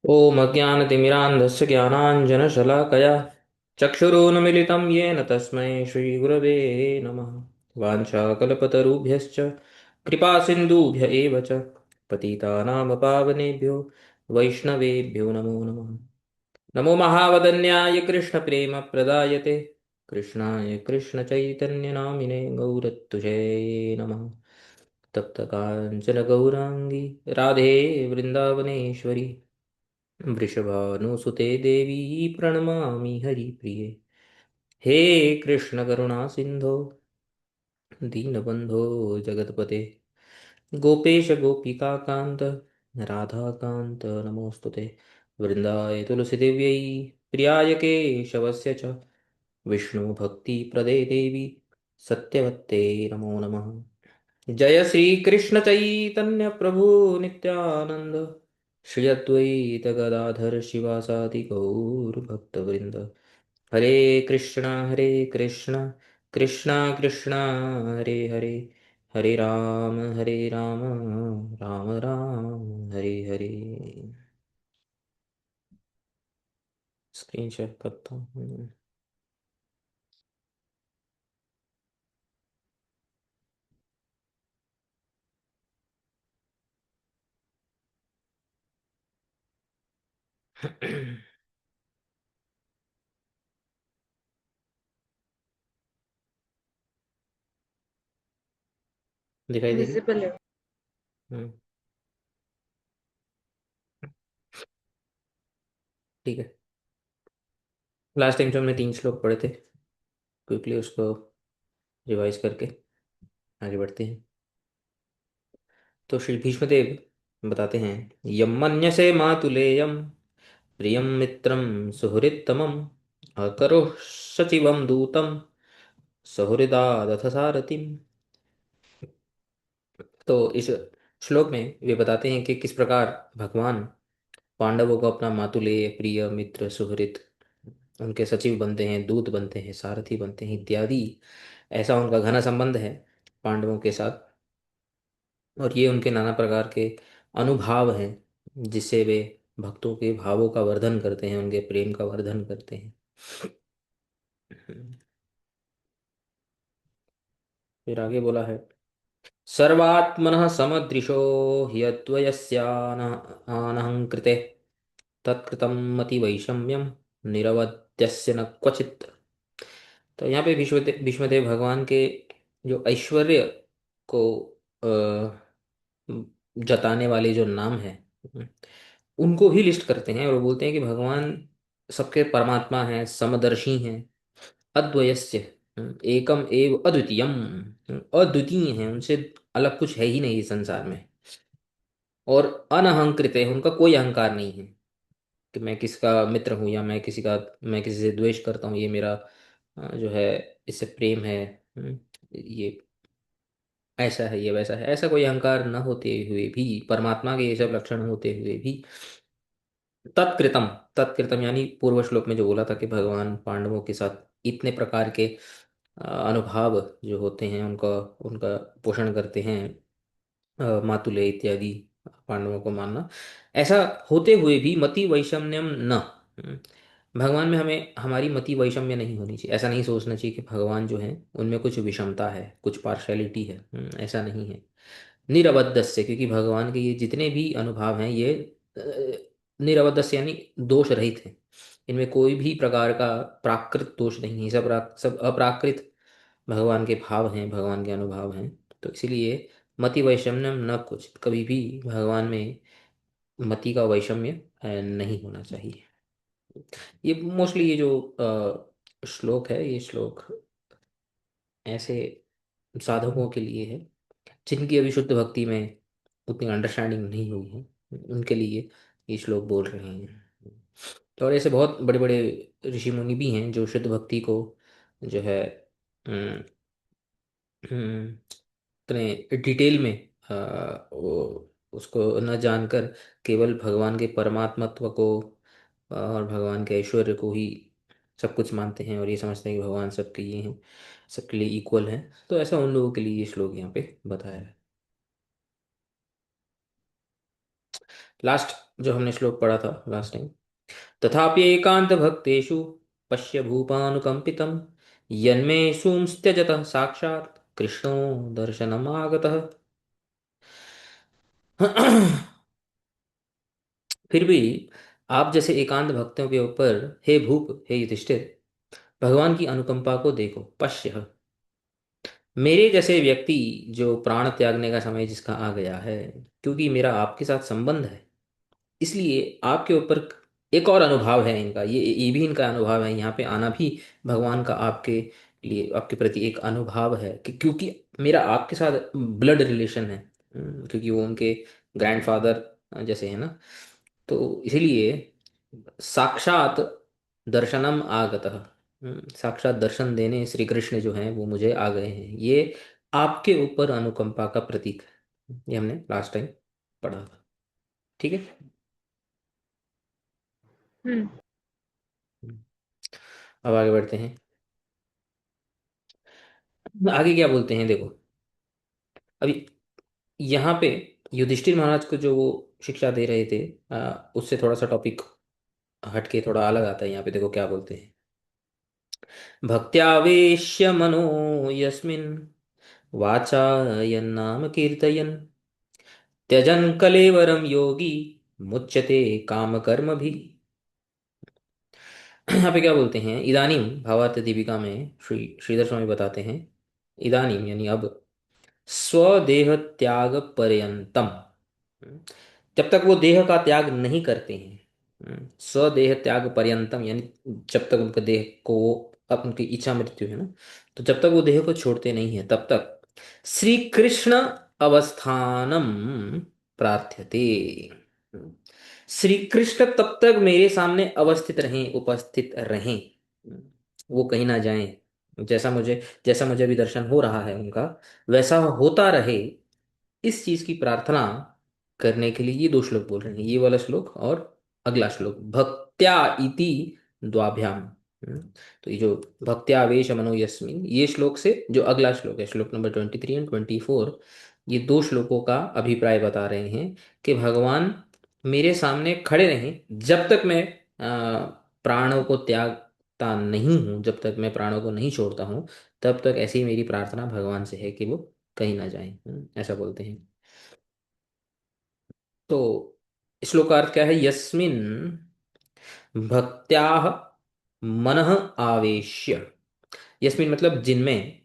ॐ अज्ञानतिमिरान्धस्य ज्ञानाञ्जनशलाकया चक्षुरुन्मीलितं येन तस्मै श्रीगुरवे नमः। वाञ्छाकल्पतरुभ्यश्च कृपासिन्धुभ्य एव च पतितानां पावनेभ्यो वैष्णवेभ्यो नमो नमः। नमो महावदन्याय कृष्णप्रेमप्रदायते कृष्णाय कृष्णचैतन्यनामिने गौरत्तुजे नमः। तप्तकाञ्चन गौराङ्गी राधे वृन्दावनेश्वरी वृषभानुसुते देवी प्रणमामि हरिप्रिये। हे कृष्ण करुणा सिन्धो दीनबन्धो जगत्पते गोपेश गोपिकान्त राधाकान्त नमोऽस्तुते। वृन्दाय तुलसीदेव्यै प्रियाय केशवस्य च विष्णुभक्तिप्रदे देवी सत्यवत्ते नमो नमः। जय श्री कृष्ण चैतन्य प्रभु नित्यानंद श्री अद्वैत गदाधर शिवासादि गौर भक्तवृंद। हरे कृष्णा कृष्णा कृष्णा हरे हरे हरे राम राम राम हरे हरे। स्क्रीन शेयर करता हूँ। दिखाई दे रही? विजिबल है। हम्म, ठीक है। लास्ट टाइम जो हमने 3 श्लोक पढ़े थे, क्विकली उसको रिवाइज करके आगे बढ़ते हैं। तो श्री भीष्मदेव बताते हैं, यम मन्यसे मातुलेयम प्रियम मित्रम सुहृत्तमम अकरो सचिवम दूतम सुहृदादथ सारथिम। तो इस श्लोक में वे बताते हैं कि किस प्रकार भगवान पांडवों को अपना मातुलेय प्रिय मित्र सुहृद, उनके सचिव बनते हैं, दूत बनते हैं, सारथी बनते हैं इत्यादि। ऐसा उनका घना संबंध है पांडवों के साथ। और ये उनके नाना प्रकार के अनुभाव हैं जिससे वे भक्तों के भावों का वर्धन करते हैं, उनके प्रेम का वर्धन करते हैं। फिर आगे बोला है, सर्वात्मनः समदृशो ह्यद्वयस्यानहङ्कृते तत्कृतं मतिवैषम्यं निरवध्यस्य न क्वचित्। तो यहाँ पे भीष्मदेव भगवान के जो ऐश्वर्य को जताने वाले जो नाम है, उनको भी लिस्ट करते हैं और बोलते हैं कि भगवान सबके परमात्मा हैं, समदर्शी हैं, अद्वयस्य, एकम एव अद्वितीयम, अद्वितीय हैं, उनसे अलग कुछ है ही नहीं इस संसार में। और अनहंकृत है, उनका कोई अहंकार नहीं है कि मैं किसका मित्र हूँ या मैं किसी से द्वेष करता हूँ, ये मेरा जो है इससे प्रेम है। ये ऐसा है, ये वैसा है, ऐसा कोई अहंकार न होते हुए भी, परमात्मा के ये सब लक्षण होते हुए भी तत्कृतम, तत्कृतम यानी पूर्व श्लोक में जो बोला था कि भगवान पांडवों के साथ इतने प्रकार के अनुभाव जो होते हैं उनका उनका पोषण करते हैं, मातुले इत्यादि पांडवों को मानना, ऐसा होते हुए भी मति वैषम्यम न। हम्म, भगवान में हमें हमारी मति वैषम्य नहीं होनी चाहिए। ऐसा नहीं सोचना चाहिए कि भगवान जो है उनमें कुछ विषमता है, कुछ पार्शैलिटी है। ऐसा नहीं है। निरवध्य, क्योंकि भगवान के ये जितने भी अनुभाव हैं ये निरवध्य यानी दोष रहित हैं। इनमें कोई भी प्रकार का प्राकृत दोष नहीं है, सब अप्राकृत भगवान के भाव हैं, भगवान के अनुभाव हैं। तो इसीलिए मति वैषम्यम न कुछ, कभी भी भगवान में मति का वैषम्य नहीं होना चाहिए। ये मोस्टली ये जो श्लोक है, ये श्लोक ऐसे साधकों के लिए है जिनकी अभी शुद्ध भक्ति में उतनी अंडरस्टैंडिंग नहीं हुई है, उनके लिए ये श्लोक बोल रहे हैं। तो और ऐसे बहुत बड़े बड़े ऋषि मुनि भी हैं जो शुद्ध भक्ति को जो है अम, अम, इतने डिटेल में उसको न जानकर केवल भगवान के परमात्मत्व को और भगवान के ऐश्वर्य को ही सब कुछ मानते हैं और ये समझते हैं कि भगवान सबके ये हैं, सबके लिए इक्वल हैं। तो ऐसा उन लोगों के लिए ये श्लोक यहाँ पे बताया है। लास्ट जो हमने श्लोक पढ़ा था लास्ट टाइम, तथापि एकांत भक्तेषु पश्य भूपानुकंपितम यन्मे सुंस्त्यजतः साक्षात् कृष्णो दर्शनमागतः। फिर भी आप जैसे एकांत भक्तों के ऊपर, हे भूप, हे युधिष्ठिर, भगवान की अनुकंपा को देखो। पश्य, मेरे जैसे व्यक्ति जो प्राण त्यागने का समय जिसका आ गया है, क्योंकि मेरा आपके साथ संबंध है, इसलिए आपके ऊपर एक और अनुभव है इनका, ये भी इनका अनुभव है, यहाँ पे आना भी भगवान का आपके लिए, आपके प्रति एक अनुभव है कि क्योंकि मेरा आपके साथ ब्लड रिलेशन है। क्योंकि वो उनके ग्रैंडफादर जैसे है ना, तो इसीलिए साक्षात दर्शनम आगतः, साक्षात दर्शन देने श्री कृष्ण जो हैं वो मुझे आ गए हैं, ये आपके ऊपर अनुकंपा का प्रतीक है। ये हमने लास्ट टाइम पढ़ा था। ठीक है। हम्म। अब आगे बढ़ते हैं। आगे क्या बोलते हैं देखो, अभी यहाँ पे युधिष्ठिर महाराज को जो वो शिक्षा दे रहे थे, उससे थोड़ा सा टॉपिक हटके थोड़ा अलग आता है। यहाँ पे देखो क्या बोलते हैं, भक्त्यावेश्य मनो यस्मिन् वाचायन्नाम कीर्तयन् त्यजन कलेवरम योगी मुच्यते काम कर्म भी। यहाँ पे क्या बोलते हैं, इदानीम भावार्थ दीपिका में श्रीधर स्वामी बताते हैं, इदानीम यानी अब, स्वदेह त्याग पर्यंतम, जब तक वो देह का त्याग नहीं करते हैं, स्वदेह त्याग पर्यंतम यानी जब तक उनके देह को, अब उनकी इच्छा मृत्यु है ना, तो जब तक वो देह को छोड़ते नहीं है तब तक श्री कृष्ण अवस्थानम प्रार्थ्यते। श्री कृष्ण तब तक मेरे सामने अवस्थित रहें, उपस्थित रहें, वो कहीं ना जाएं। जैसा मुझे अभी दर्शन हो रहा है उनका, वैसा होता रहे, इस चीज की प्रार्थना करने के लिए ये दो श्लोक बोल रहे हैं, ये वाला श्लोक और अगला श्लोक, भक्त्या इति द्वाभ्याम। तो ये जो भक्त्यावेश मनो यस्मिन, ये श्लोक से जो अगला श्लोक है, श्लोक नंबर 23 एंड 24, ये दो श्लोकों का अभिप्राय बता रहे हैं कि भगवान मेरे सामने खड़े रहें जब तक मैं प्राणों को त्यागता नहीं हूं, जब तक मैं प्राणों को नहीं छोड़ता हूं, तब तक ऐसी मेरी प्रार्थना भगवान से है कि वो कहीं ना जाए। ऐसा बोलते हैं। तो श्लोक का अर्थ क्या है, यस्मिन भक्त्याह मनः आवेश्य, यस्मिन मतलब जिनमें,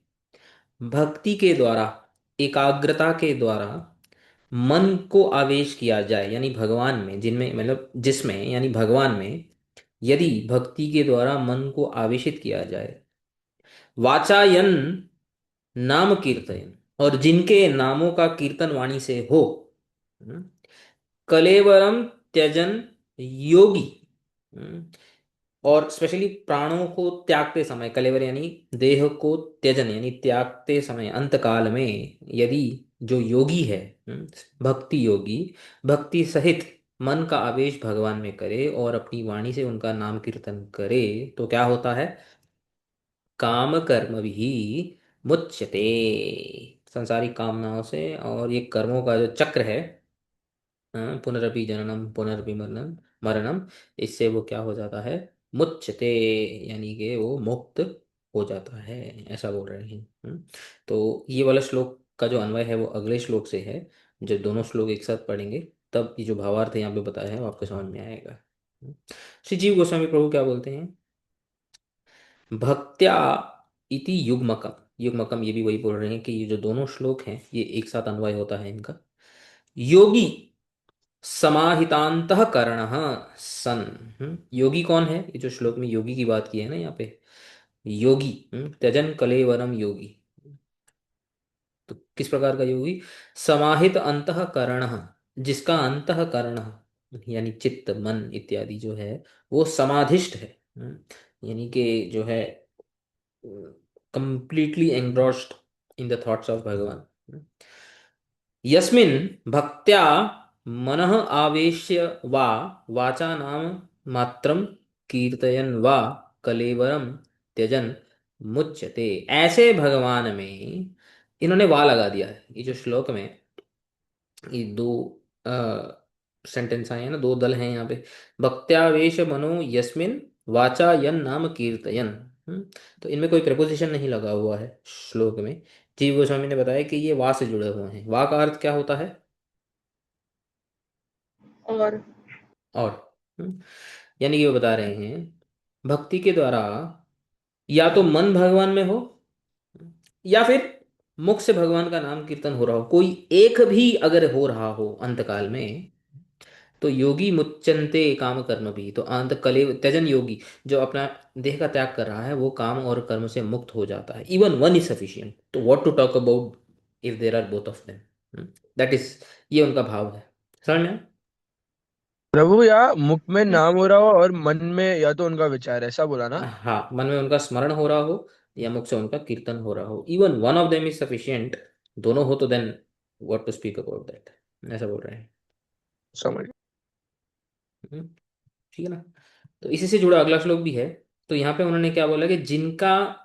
भक्ति के द्वारा, एकाग्रता के द्वारा मन को आवेश किया जाए, यानी भगवान में, जिनमें मतलब जिसमें यानी भगवान में, यदि भक्ति के द्वारा मन को आवेशित किया जाए, वाचायन नाम कीर्तन, और जिनके नामों का कीर्तन वाणी से हो, कलेवरम त्यजन योगी, हम्म, और स्पेशली प्राणों को त्यागते समय, कलेवर यानी देह को त्यजन यानी त्यागते समय, अंत काल में यदि जो योगी है, भक्ति योगी, भक्ति सहित मन का आवेश भगवान में करे और अपनी वाणी से उनका नाम कीर्तन करे, तो क्या होता है, काम कर्म भी मुच्यते, संसारिक कामनाओं से और ये कर्मों का जो चक्र है, पुनरपि जननम पुनरपि मरणम मरणम, इससे वो क्या हो जाता है, मुच्यते, यानी कि वो मुक्त हो जाता है, ऐसा बोल रहे हैं। तो ये वाला श्लोक का जो अन्वय है वो अगले श्लोक से है। जब दोनों श्लोक एक साथ पढ़ेंगे तब ये जो भावार्थ यहाँ पे बताया है वो आपको समझ में आएगा। हम्म। श्री जीव गोस्वामी प्रभु क्या बोलते हैं, भक्त्या इति युग्मकम, युग्मकम ये भी वही बोल रहे हैं कि ये जो दोनों श्लोक हैं ये एक साथ अन्वय होता है इनका, योगी समाहितांतःकरण सन। योगी कौन है, ये जो श्लोक में योगी की बात की है ना यहाँ पे, योगी, त्यजन कलेवरम योगी, तो किस प्रकार का योगी, समाहित अंतःकरण, जिसका अंतःकरण यानी चित्त मन इत्यादि जो है वो समाधिष्ट है, यानी कि जो है completely engrossed in the thoughts of भगवान। यस्मिन् भक्त्या मनः आवेश्य वा वाचा नाम मात्रम कीर्तयन वा कलेवरम त्यजन मुच्यते, ऐसे भगवान में, इन्होंने वा लगा दिया है, ये जो श्लोक में ये दो सेंटेंस आए हैं ना, दो दल हैं यहाँ पे। भक्त्यावेश मनो यस्मिन वाचा यन नाम कीर्तयन। हम्म, तो इनमें कोई प्रपोजिशन नहीं लगा हुआ है श्लोक में। जीव गोस्वामी ने बताया कि ये वा से जुड़े हुए हैं। वा का अर्थ क्या होता है? और और। यानी कि वो बता रहे हैं भक्ति के द्वारा या तो मन भगवान में हो, या फिर मुख से भगवान का नाम कीर्तन हो रहा हो, कोई एक भी अगर हो रहा हो अंतकाल में, तो योगी मुच्यन्ते काम कर्म भी, तो अंत कले त्यजन योगी जो अपना देह का त्याग कर रहा है वो काम और कर्म से मुक्त हो जाता है। इवन वन इज सफिशियंट, तो what to talk about if there are both of them. That is, ये उनका भाव है। समझ में आया? प्रभु या मुख में नाम हो रहा हो और मन में या तो उनका विचार, ऐसा बोला ना? हाँ, मन में उनका स्मरण हो रहा हो या मुख से उनका कीर्तन हो रहा हो, even one of them is sufficient, दोनों हो तो then what to speak about that, ऐसा बोल रहे हैं। समझ। हम्म, ठीक है ना। तो इसी से जुड़ा अगला श्लोक भी है। तो यहाँ पे उन्होंने क्या बोला कि जिनका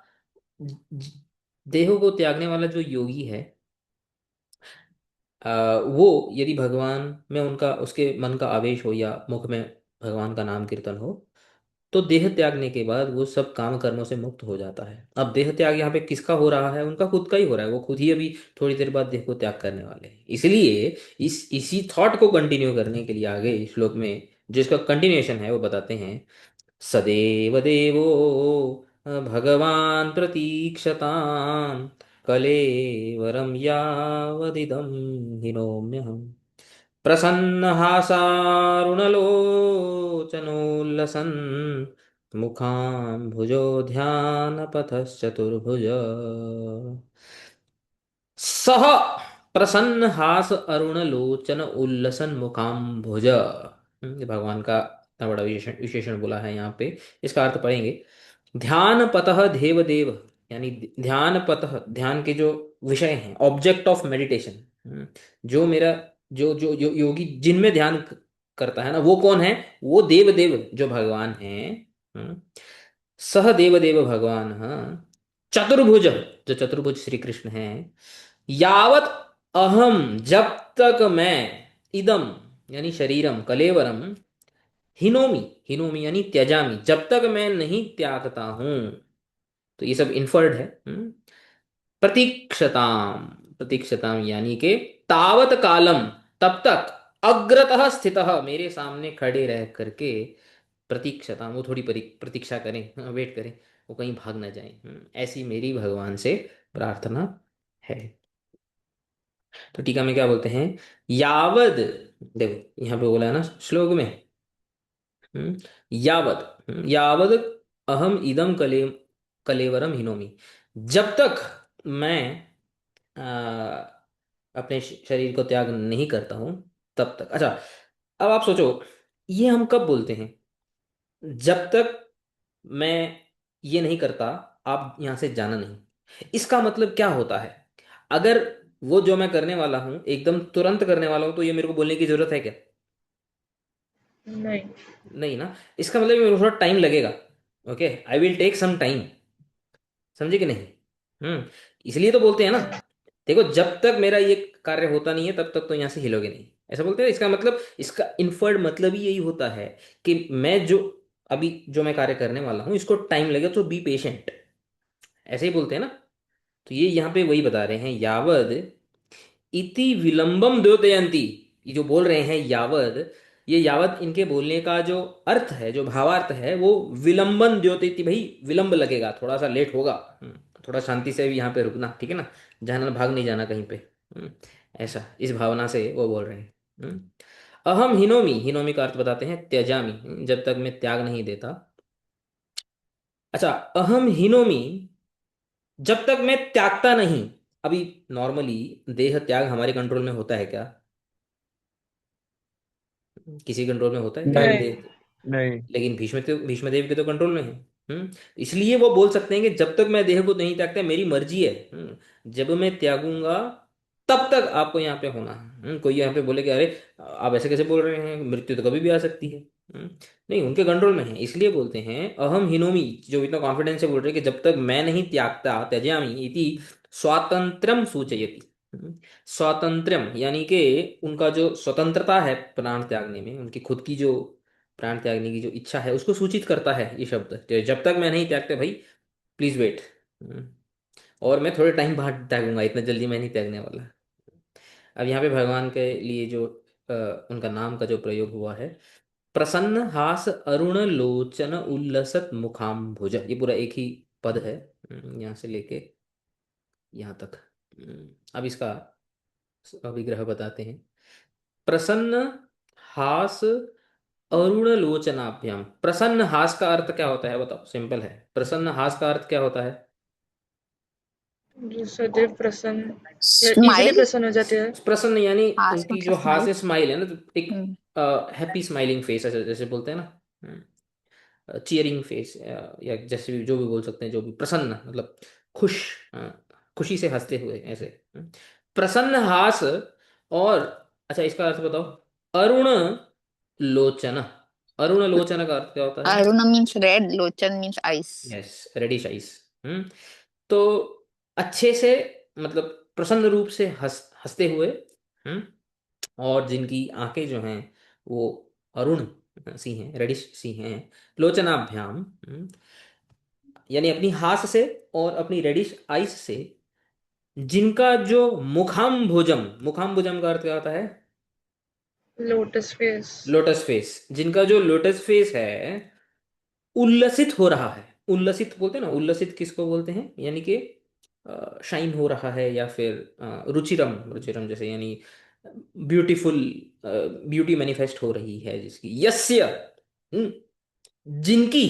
ज- देह को त्यागने वाला जो योगी है, वो यदि भगवान में उनका उसके मन का आवेश हो या मुख में भगवान का नाम कीर्तन हो, तो देह त्यागने के बाद वो सब काम कर्मों से मुक्त हो जाता है। अब देह त्याग यहाँ पे किसका हो रहा है? उनका खुद का ही हो रहा है। वो खुद ही अभी थोड़ी देर बाद देह को त्याग करने वाले हैं। इसलिए इसी थॉट को कंटिन्यू करने के लिए आगे इस श्लोक में जो इसका कंटिन्यूएशन है वो बताते हैं। सदेव देवो भगवान् प्रतीक्षताम् कलेवरं यावदिदं हिनोम्यहम् प्रसन्नहासारुणलोचनोल्लसन् मुखाम्भुजो ध्यानपथश्चतुर्भुज सह प्रसन्न हास अरुण लोचन उल्लसन मुखाम्भुज। ये भगवान का इतना बड़ा विशेषण विशेषण बोला है यहाँ पे। इसका अर्थ पढ़ेंगे। ध्यान पतः देव देव, यानी ध्यान पतः, ध्यान के जो विषय हैं, ऑब्जेक्ट ऑफ मेडिटेशन, जो मेरा जो योगी जिनमें ध्यान करता है ना, वो कौन है? वो देव देव जो भगवान है। हम्म, सह देव देव भगवान, हाँ, चतुर्भुज, जो चतुर्भुज श्री कृष्ण हैं, यावत अहम, जब तक मैं, इदम यानी शरीरम, कलेवरम, हिनोमी, हिनोमी यानी त्यजामी, जब तक मैं नहीं त्यागता हूं, तो ये सब इन्फर्ड है। प्रतीक्षताम, प्रतीक्षताम यानी के तावत कालम, तब तक, अग्रतः स्थितः, मेरे सामने खड़े रह करके, प्रतीक्षताम, वो थोड़ी प्रतीक्षा करें, वेट करें, वो कहीं भाग ना जाए। ऐसी मेरी भगवान से प्रार्थना है। तो टीका में क्या बोलते हैं? यावद, देखो यहाँ पे बोला है ना श्लोक में, यावद, यावद अहम इदम कलेवरम हिनोमी, जब तक मैं अपने शरीर को त्याग नहीं करता हूं तब तक। अच्छा, अब आप सोचो, ये हम कब बोलते हैं? जब तक मैं ये नहीं करता, आप यहां से जाना नहीं। इसका मतलब क्या होता है? अगर वो जो मैं करने वाला हूं एकदम तुरंत करने वाला हूं, तो ये मेरे को बोलने की जरूरत है क्या? नहीं। नहीं ना। इसका मतलब मेरे को थोड़ा टाइम लगेगा। Okay, I will take some time. समझे कि नहीं? इसलिए तो बोलते हैं ना, हाँ। देखो जब तक मेरा ये कार्य होता नहीं है तब तक तो यहाँ से हिलोगे नहीं, ऐसा बोलते हैं। इसका मतलब, इसका इन्फर्ड मतलब ही यही होता है कि मैं जो अभी जो मैं कार्य करने वाला हूँ इसको टाइम लगेगा, तो बी पेशेंट, ऐसे ही बोलते हैं ना। तो ये यहाँ पे वही बता रहे हैं, यावद इति विलंबम द्योतयंती, ये जो बोल रहे हैं यावद, ये यावद इनके बोलने का जो अर्थ है, जो भावार्थ है, वो विलंबन द्योतयति, भाई विलंब लगेगा, थोड़ा सा लेट होगा। थोड़ा शांति से भी यहाँ पे रुकना, ठीक है ना, जाना, भाग नहीं जाना कहीं पे। ऐसा इस भावना से वो बोल रहे हैं। अहम हिनोमी, हिनोमी का अर्थ बताते हैं त्यजामी, जब तक मैं त्याग नहीं देता। अच्छा, अहम हिनोमी, जब तक मैं त्यागता नहीं। अभी नॉर्मली देह त्याग हमारे कंट्रोल में होता है क्या? किसी कंट्रोल में होता है क्या नहीं। देह? नहीं। लेकिन भीष्म देव के तो कंट्रोल में है। इसलिए वो बोल सकते हैं कि जब तक मैं देह को नहीं त्यागता, मेरी मर्जी है। जब मैं त्यागूंगा तब तक आपको यहाँ पे होना है। कोई यहाँ पे बोले कि अरे आप ऐसे कैसे बोल रहे हैं, मृत्यु तो कभी भी आ सकती है। नहीं, उनके कंट्रोल में है, इसलिए बोलते हैं अहम हिनोमी, जो इतना कॉन्फिडेंस से बोल रहे हैं कि जब तक मैं नहीं त्यागता, त्यजामि इति स्वातंत्रम सूचयति। स्वातंत्र्यम यानी कि उनका जो स्वतंत्रता है प्राण त्यागने में, उनकी खुद की जो प्राण त्यागने की जो इच्छा है उसको सूचित करता है ये शब्द। तो जब तक मैं नहीं त्यागते भाई, प्लीज वेट, और मैं थोड़े टाइम बाद त्यागूंगा, इतना जल्दी मैं नहीं त्यागने वाला। अब यहाँ पे भगवान के लिए जो उनका नाम का जो प्रयोग हुआ है, प्रसन्न हास अरुण लोचन उल्लसत मुखाम्भुज, ये पूरा एक ही पद है, यहाँ से लेके यहाँ तक। अब इसका अभिग्रह बताते हैं। प्रसन्न हास अरुण लोचनाभ्याम। प्रसन्न हास का अर्थ क्या होता है बताओ, सिंपल है। प्रसन्न हास का अर्थ क्या होता है? जो सदैव प्रसन्न या इजीली स्माइल। प्रसन्न हो जाते हैं। प्रसन्न यानी हास उनकी मतलब जो स्माइल। हास्य स्माइल है ना, तो एक हम्म। हैप्पी स्माइलिंग फेस, ऐसे जैसे बोलते हैं ना, चियरिंग फेस, या जैसे भी जो भी बोल सकते हैं, जो भी प्रसन्न मतलब खुश, खुशी से हंसते हुए ऐसे। प्रसन्न हास। और अच्छा, इसका अर्थ बताओ। अरुण लोचन। अरुण लोचन का अर्थ क्या होता है? Arun means red, lochan means eyes. Yes, reddish eyes. Hmm तो अच्छे से, मतलब प्रसन्न रूप से हंसते हुए, हम्म और जिनकी आंखें जो हैं वो अरुण सी हैं, रेडिश सी हैं। लोचनाभ्याम, यानी अपनी हास से और अपनी रेडिश आइस से, जिनका जो मुखाम्भुजम, मुखाम्भुजम का अर्थ क्या होता है? Lotus face. लोटस फेस, जिनका जो लोटस फेस है उल्लसित हो रहा है। उल्लसित बोलते हैं ना, उल्लसित किसको बोलते हैं? यानी कि शाइन हो रहा है, या फिर रुचिरम, रुचिरम जैसे यानी ब्यूटीफुल, ब्यूटी मैनिफेस्ट हो रही है जिसकी, यस्य, हम्म, जिनकी,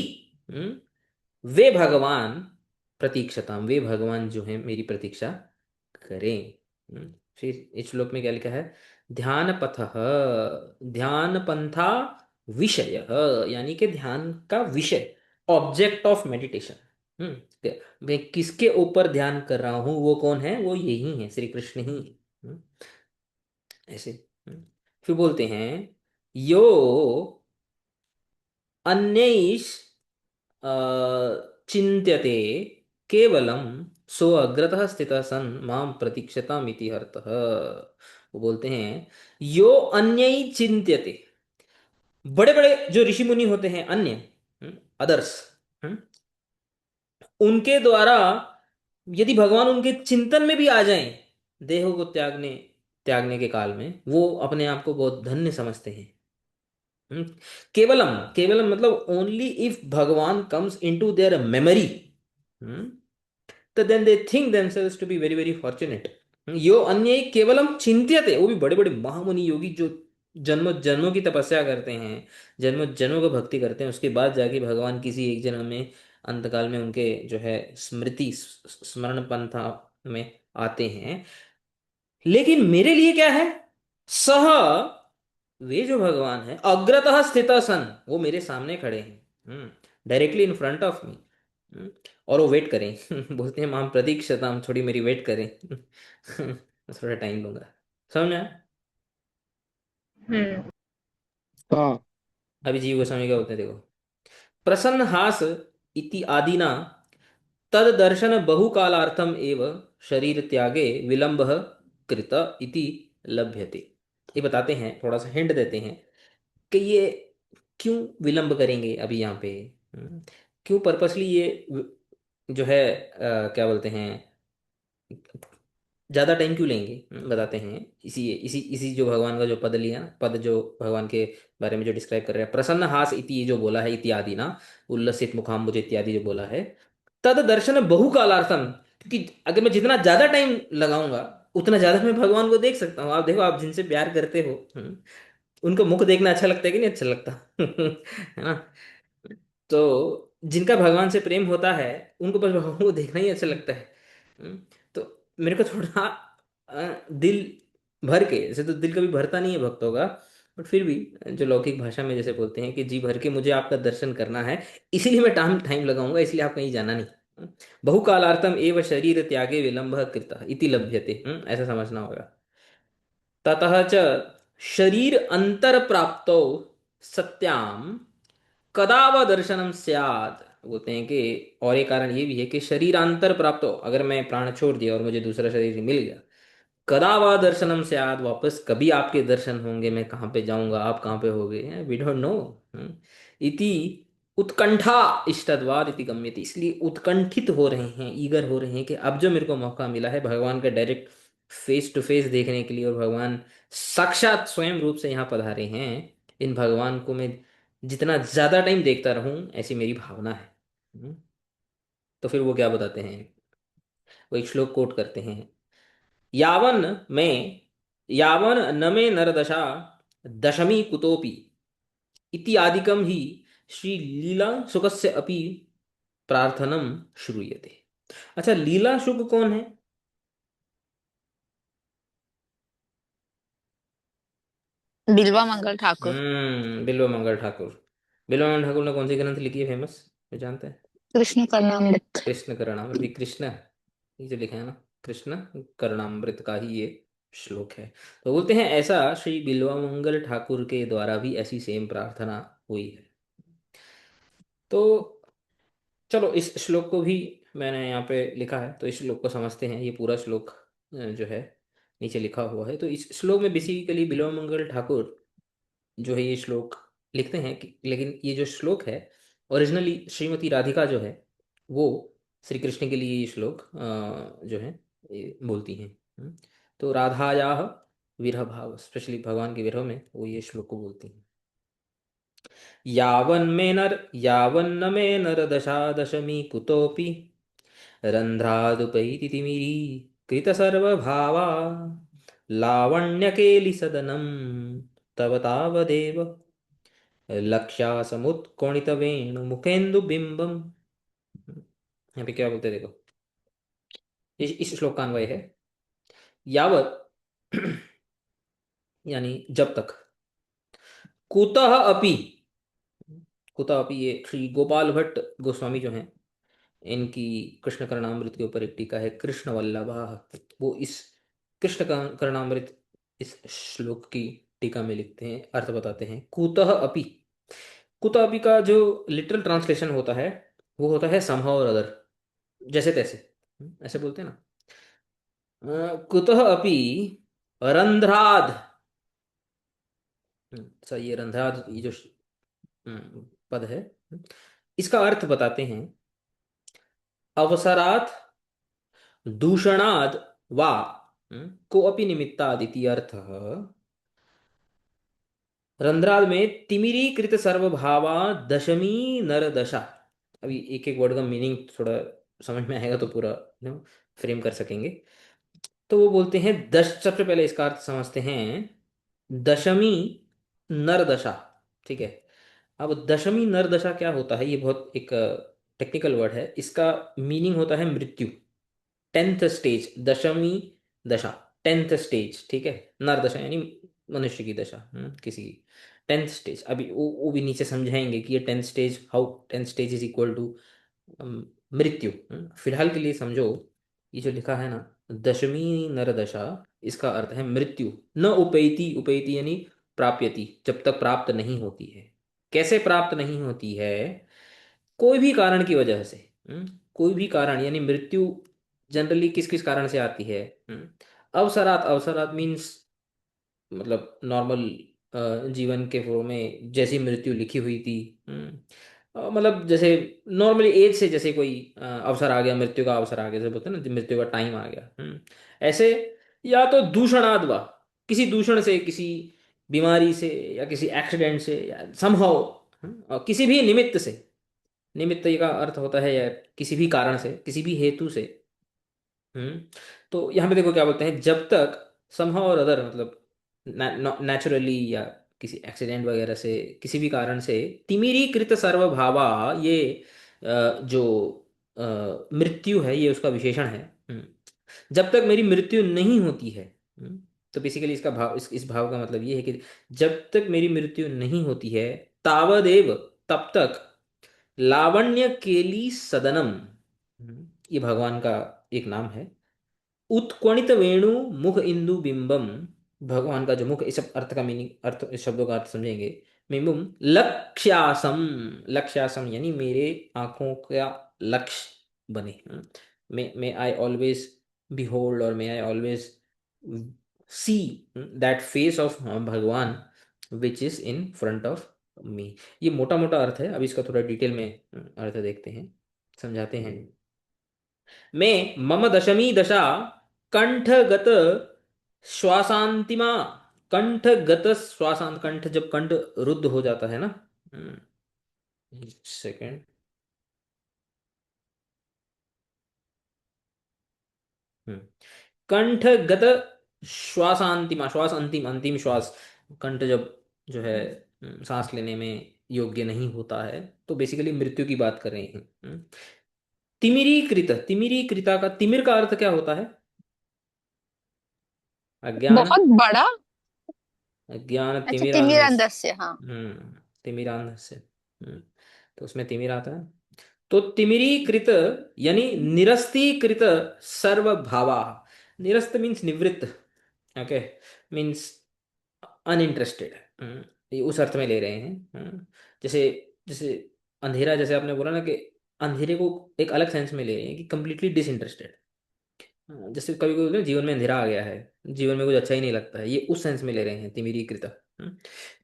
हम्म, वे भगवान प्रतीक्षताम, वे भगवान जो है मेरी प्रतीक्षा करें। फिर इस श्लोक में क्या लिखा है? ध्यान पथ, ध्यान पंथा विषय, यानी कि ध्यान का विषय, ऑब्जेक्ट ऑफ मेडिटेशन। मैं किसके ऊपर ध्यान कर रहा हूं, वो कौन है? वो यही है, श्री कृष्ण ही। हम्म, ऐसे। फिर बोलते हैं, यो अन्यैष चिन्त्यते केवलम सो अग्रतः स्थितः सन माम प्रतीक्षताम इति अर्थः। वो बोलते हैं, यो अन्यै चिन्त्यते, बड़े बड़े जो ऋषि मुनि होते हैं, अन्य, अदर्स, उनके द्वारा यदि भगवान उनके चिंतन में भी आ जाएं, देह को त्यागने त्यागने के काल में, वो अपने आप को बहुत धन्य समझते हैं। हम्म, केवलम, केवलम मतलब only if Bhagwan comes into their memory, तो then they think themselves to be very very fortunate. यो अन्य केवलम चिंत्यते, वो भी बड़े बड़े महामुनि योगी जो जन्मों जन्मों की तपस्या करते हैं, जन्मों जन्मों को भक्ति करते हैं, उसके बाद जाके भगवान किसी एक जन्म में, अंतकाल में उनके जो है स्मृति स्मरण पंथा में आते हैं। लेकिन मेरे लिए क्या है? सह, वे जो भगवान है, अग्रतः स्थित सन, वो मेरे सामने खड़े हैं, डायरेक्टली इन फ्रंट ऑफ मी, और वो वेट करें। बोलते हैं माम प्रतीक्षताम, थोड़ी मेरी वेट करें। थोड़ा टाइम लूंगा। समझ आया? हम्म। हाँ। अभी जीव गोस्वामी क्या बोलते हैं, देखो। प्रसन्न हास इति आदिना तद दर्शन बहुकालार्थम एव शरीर त्यागे विलंब कृत इति लभ्यते। ये बताते हैं, थोड़ा सा हिंट देते हैं कि ये क्यों विलंब करेंगे अभी यहाँ पे, क्यों पर्पसली ये जो है, क्या बोलते हैं, ज्यादा टाइम क्यों लेंगे। बताते हैं। इसी इसी इसी जो भगवान का जो पद लिया ना, पद जो भगवान के बारे में जो डिस्क्राइब कर रहे हैं, प्रसन्न हास इति जो बोला है, इत्यादि ना, उल्लसित मुखाम्बुज इत्यादि जो बोला है, तद दर्शन बहुकालार्थम, क्योंकि अगर मैं जितना ज्यादा टाइम लगाऊंगा उतना ज्यादा मैं भगवान को देख सकता हूँ। आप देखो, आप जिनसे प्यार करते हो, उनको मुख देखना अच्छा लगता है कि नहीं अच्छा लगता? है ना? तो जिनका भगवान से प्रेम होता है, उनको बस भगवान को देखना ही अच्छा लगता है। तो मेरे को थोड़ा दिल भर के, जैसे तो दिल कभी भरता नहीं है भक्तों का, बट फिर भी जो लौकिक भाषा में जैसे बोलते हैं कि जी भर के मुझे आपका दर्शन करना है, इसीलिए मैं टाइम टाइम लगाऊंगा, इसलिए आप कहीं जाना नहीं। बहुकालार्थम एव शरीर त्यागे विलंब कृता इति लभ्यते, ऐसा समझना होगा। ततः च शरीर अंतर प्राप्तो सत्याम कदा व दर्शनम स्यात्। बोलते हैं कि और एक कारण ये भी है कि शरीरांतर प्राप्त हो, अगर मैं प्राण छोड़ दिया और मुझे दूसरा शरीर मिल गया, कदा वा दर्शनम से आज, वापस कभी आपके दर्शन होंगे, मैं कहाँ पे जाऊंगा, आप कहाँ पे होगे, वी डोंट नो। इति उत्कंठा इष्टद्वार इति गम्यते, इसलिए उत्कंठित हो रहे हैं, ईगर हो रहे हैं कि अब जो मेरे को मौका मिला है भगवान का डायरेक्ट फेस टू फेस देखने के लिए, और भगवान साक्षात स्वयं रूप से यहाँ पधारे हैं, इन भगवान को मैं जितना ज्यादा टाइम देखता रहूं, ऐसी मेरी भावना है। हम्म, तो फिर वो क्या बताते हैं, वो एक श्लोक कोट करते हैं। यावन में, यावन न मे नरदशा दशमी कुतोपि इति आदिकम ही श्री लीला सुखस्य अपि प्रार्थनम श्रूयते। अच्छा, लीला शुक कौन है? बिल्वा मंगल ठाकुर। बिल्व मंगल ठाकुर। बिल्व मंगल ठाकुर ने कौन सी ग्रंथ लिखी है फेमस, कोई जानता है? कृष्ण कर्णामृत। कृष्ण करणामृत, ये कृष्ण, ये जो लिखा है ना, कृष्ण करणामृत का ही ये श्लोक है। तो बोलते हैं ऐसा श्री बिल्वामंगल ठाकुर के द्वारा भी ऐसी सेम प्रार्थना हुई है। तो चलो, इस श्लोक को भी मैंने यहाँ पे लिखा है, तो इस श्लोक को समझते हैं। ये पूरा श्लोक जो है नीचे लिखा हुआ है। तो इस श्लोक में बेसिकली बिल्वामंगल ठाकुर जो है ये श्लोक लिखते हैं कि, लेकिन ये जो श्लोक है ओरिजिनली श्रीमती राधिका जो है वो श्री कृष्ण के लिए ये श्लोक जो है ये बोलती हैं। तो राधाया विरह भाव, स्पेशली भगवान के विरह में वो ये श्लोक को बोलती हैं। यावन्न मे नर दशा दशमी कुतोपि रंध्रादुपैति तिमिरी कृत सर्वभावा लावण्यकेलिसदनं तव तावदेव लक्ष्यासमुत्कोणितवेणुमुखेन्दुबिम्बम्। यहाँ पे क्या बोलते हैं देखो, इस श्लोक का अन्वय है। यावत यानी जब तक, कुतः अपि, कुतः अपि ये श्री गोपाल भट्ट गोस्वामी जो हैं, इनकी कृष्ण करणामृत के ऊपर एक टीका है कृष्ण वल्लभा। वो इस कृष्ण करणामृत इस श्लोक की टीका में लिखते हैं, अर्थ बताते हैं। कुतः अपि, कुतः अपि का जो लिटरल ट्रांसलेशन होता है वो होता है समहाउ और अदर, जैसे तैसे। ऐसे बोलते हैं ना। कुतः अपि रंध्राद, सही, ये रंध्राद, ये जो पद है, इसका अर्थ बताते हैं। अवसरात दूषणाद वा को अपि निमित्ताद इति अर्थः। रंध्राद में तिमिरीकृत सर्वभावा दशमी नर दशा। अभी एक एक वर्ड का मीनिंग थोड़ा समझ में आएगा तो पूरा फ्रेम कर सकेंगे। तो वो बोलते हैं सबसे पहले इसका अर्थ समझते हैं। दशमी नर दशा, ठीक है। अब दशमी नर दशा क्या होता है, ये बहुत एक टेक्निकल वर्ड है। इसका मीनिंग होता है मृत्यु, 10th स्टेज, दशमी दशा, 10th स्टेज, ठीक है। नर दशा यानी मनुष्य की दशा, किसी की 10th स्टेज। अभी वो भी नीचे समझाएंगे कि ये 10th stage, how 10th stage is equal to मृत्यु। फिलहाल के लिए समझो, ये जो लिखा है ना, दशमी नर दशा, इसका अर्थ है मृत्यु। न उपैति, उपैति यानी प्राप्यति, जब तक प्राप्त नहीं होती है। कैसे प्राप्त नहीं होती है? कोई भी कारण की वजह से। कोई भी कारण यानी मृत्यु जनरली किस किस कारण से आती है? अवसरात, अवसरात मीन्स मतलब नॉर्मल जीवन के फ्लो में जैसी मृत्यु लिखी हुई थी। मतलब जैसे नॉर्मली एज से जैसे कोई अवसर आ गया, मृत्यु का अवसर आ गया, जैसे बोलते हैं ना मृत्यु का टाइम आ गया। ऐसे, या तो दूषणाद वा, किसी दूषण से, किसी बीमारी से, या किसी एक्सीडेंट से, या समहाउ किसी भी निमित्त से। निमित्त का अर्थ होता है या किसी भी कारण से, किसी भी हेतु से। हम्म तो यहाँ पे देखो क्या बोलते हैं, जब तक समहाउ और अदर, मतलब नेचुरली या किसी एक्सीडेंट वगैरह से, किसी भी कारण से, तिमिरीकृत सर्वभावा, ये जो मृत्यु है ये उसका विशेषण है। जब तक मेरी मृत्यु नहीं होती है। तो बेसिकली इसका भाव, इस भाव का मतलब ये है कि जब तक मेरी मृत्यु नहीं होती है, तावदेव, तब तक, लावण्य केली सदनम, ये भगवान का एक नाम है। उत्क्वणित वेणु मुख इंदु बिंबम, भगवान का जो मुख, इस सब अर्थ का मीनिंग, अर्थ इस शब्दों का अर्थ समझेंगे। बिंबम लक्ष्यासम, लक्ष्यासम यानी मेरे आंखों का लक्ष्य बने। मे आई ऑलवेज बिहोल्ड, और may I always see that face of Bhagwan which is in front of me. ये मोटा मोटा अर्थ है, अब इसका थोड़ा डिटेल में अर्थ देखते हैं, समझाते हैं। मैं मम दशमी दशा कंठगत श्वासांतिमा। कंठगत श्वासांत, कंठ जब कंठ रुद्ध हो जाता है ना, सेकेंड, कंठगत श्वासांतिमा, श्वास अंतिम, अंतिम श्वास, कंठ जब जो है सांस लेने में योग्य नहीं होता है, तो बेसिकली मृत्यु की बात कर रहे हैं। तिमिरीकृत, तिमिरीकृता का तिमिर का अर्थ क्या होता है? अज्ञान, बहुत बड़ा। अज्ञान अच्छा, तिमिरांधस्य। तिमिरंधस्य, हाँ। तिमिरांधस्य। तो उसमें तिमिर आता है। तो तिमिरीकृत यानी निरस्तीकृत सर्वभावा। निरस्त मीन्स निवृत्त, ओके, मीन्स अनइंटरेस्टेड, ये उस अर्थ में ले रहे हैं। जैसे जैसे अंधेरा, जैसे आपने बोला ना कि अंधेरे को एक अलग सेंस में ले रहे हैं कि कंप्लीटली डिसइंटरेस्टेड। जैसे कभी कभी बोलते हैं जीवन में अंधेरा आ गया है, जीवन में कुछ अच्छा ही नहीं लगता है, ये उस सेंस में ले रहे हैं तिमिरीकृत।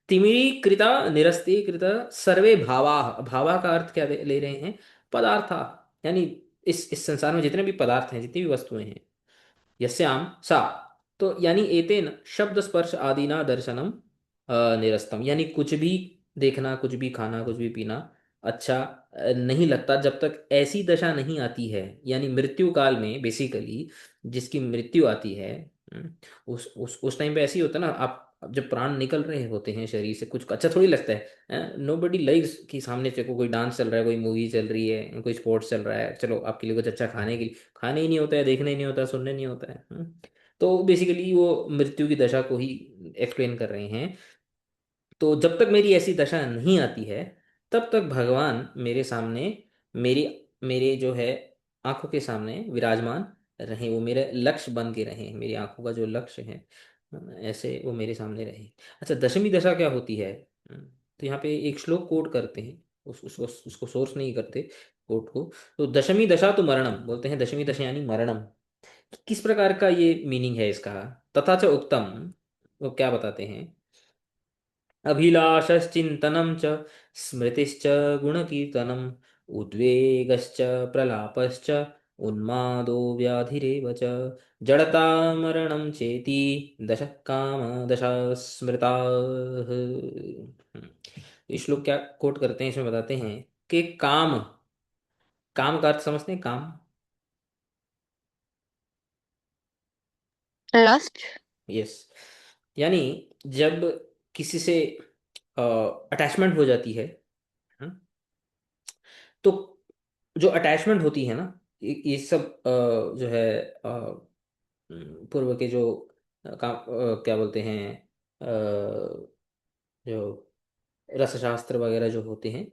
तिमिरीकृता निरस्तीकृत सर्वे भावा। भावा का अर्थ क्या ले रहे हैं? पदार्था, यानी इस संसार में जितने भी पदार्थ हैं, जितनी भी वस्तुएं हैं, यस्याम सा, तो यानी एतेन शब्द स्पर्श आदिना दर्शनम निरस्तम, यानी कुछ भी देखना, कुछ भी खाना, कुछ भी पीना अच्छा नहीं लगता जब तक ऐसी दशा नहीं आती है। यानी मृत्यु काल में बेसिकली जिसकी मृत्यु आती है, उस टाइम पे ऐसे ही होता है ना, आप जब प्राण निकल रहे होते हैं शरीर से, कुछ अच्छा थोड़ी लगता है। नो बडी लाइक्स कि सामने से कोई डांस चल रहा है, कोई मूवी चल रही है, कोई स्पोर्ट्स चल रहा है, चलो आपके लिए कुछ अच्छा खाने के लिए, खाने ही नहीं होता है, देखने ही नहीं होता है, सुनने नहीं होता है। तो बेसिकली वो मृत्यु की दशा को ही एक्सप्लेन कर रहे हैं। तो जब तक मेरी ऐसी दशा नहीं आती है, तब तक भगवान मेरे सामने, मेरी मेरे जो है आंखों के सामने विराजमान रहे, वो मेरे लक्ष्य बन के रहे, मेरी आंखों का जो लक्ष्य है, ऐसे वो मेरे सामने रहे। अच्छा, दशमी दशा क्या होती है? तो यहाँ पे एक श्लोक कोट करते हैं, उसको सोर्स नहीं करते कोट को। तो दशमी दशा तो मरणम बोलते हैं, दशमी दशा यानी मरणम। किस प्रकार का ये मीनिंग है इसका? तथा च उक्तम, वो क्या बताते हैं? अभिलाषश्चिन्तनं च स्मृतिश्च गुणकीर्तनम् उद्वेगश्च प्रलापश्च उन्मादो व्याधिरेव च जडता मरणं चेति दश काम दशा स्मृताः। ये श्लोक क्या कोट करते हैं, इसमें बताते हैं कि काम, काम का अर्थ समझते हैं? काम, लस्ट। यस, यानी जब किसी से अटैचमेंट हो जाती है, हम्म, तो जो अटैचमेंट होती है ना, ये सब जो है पूर्व के जो काम, क्या बोलते हैं, जो रसशास्त्र वगैरह जो होते हैं,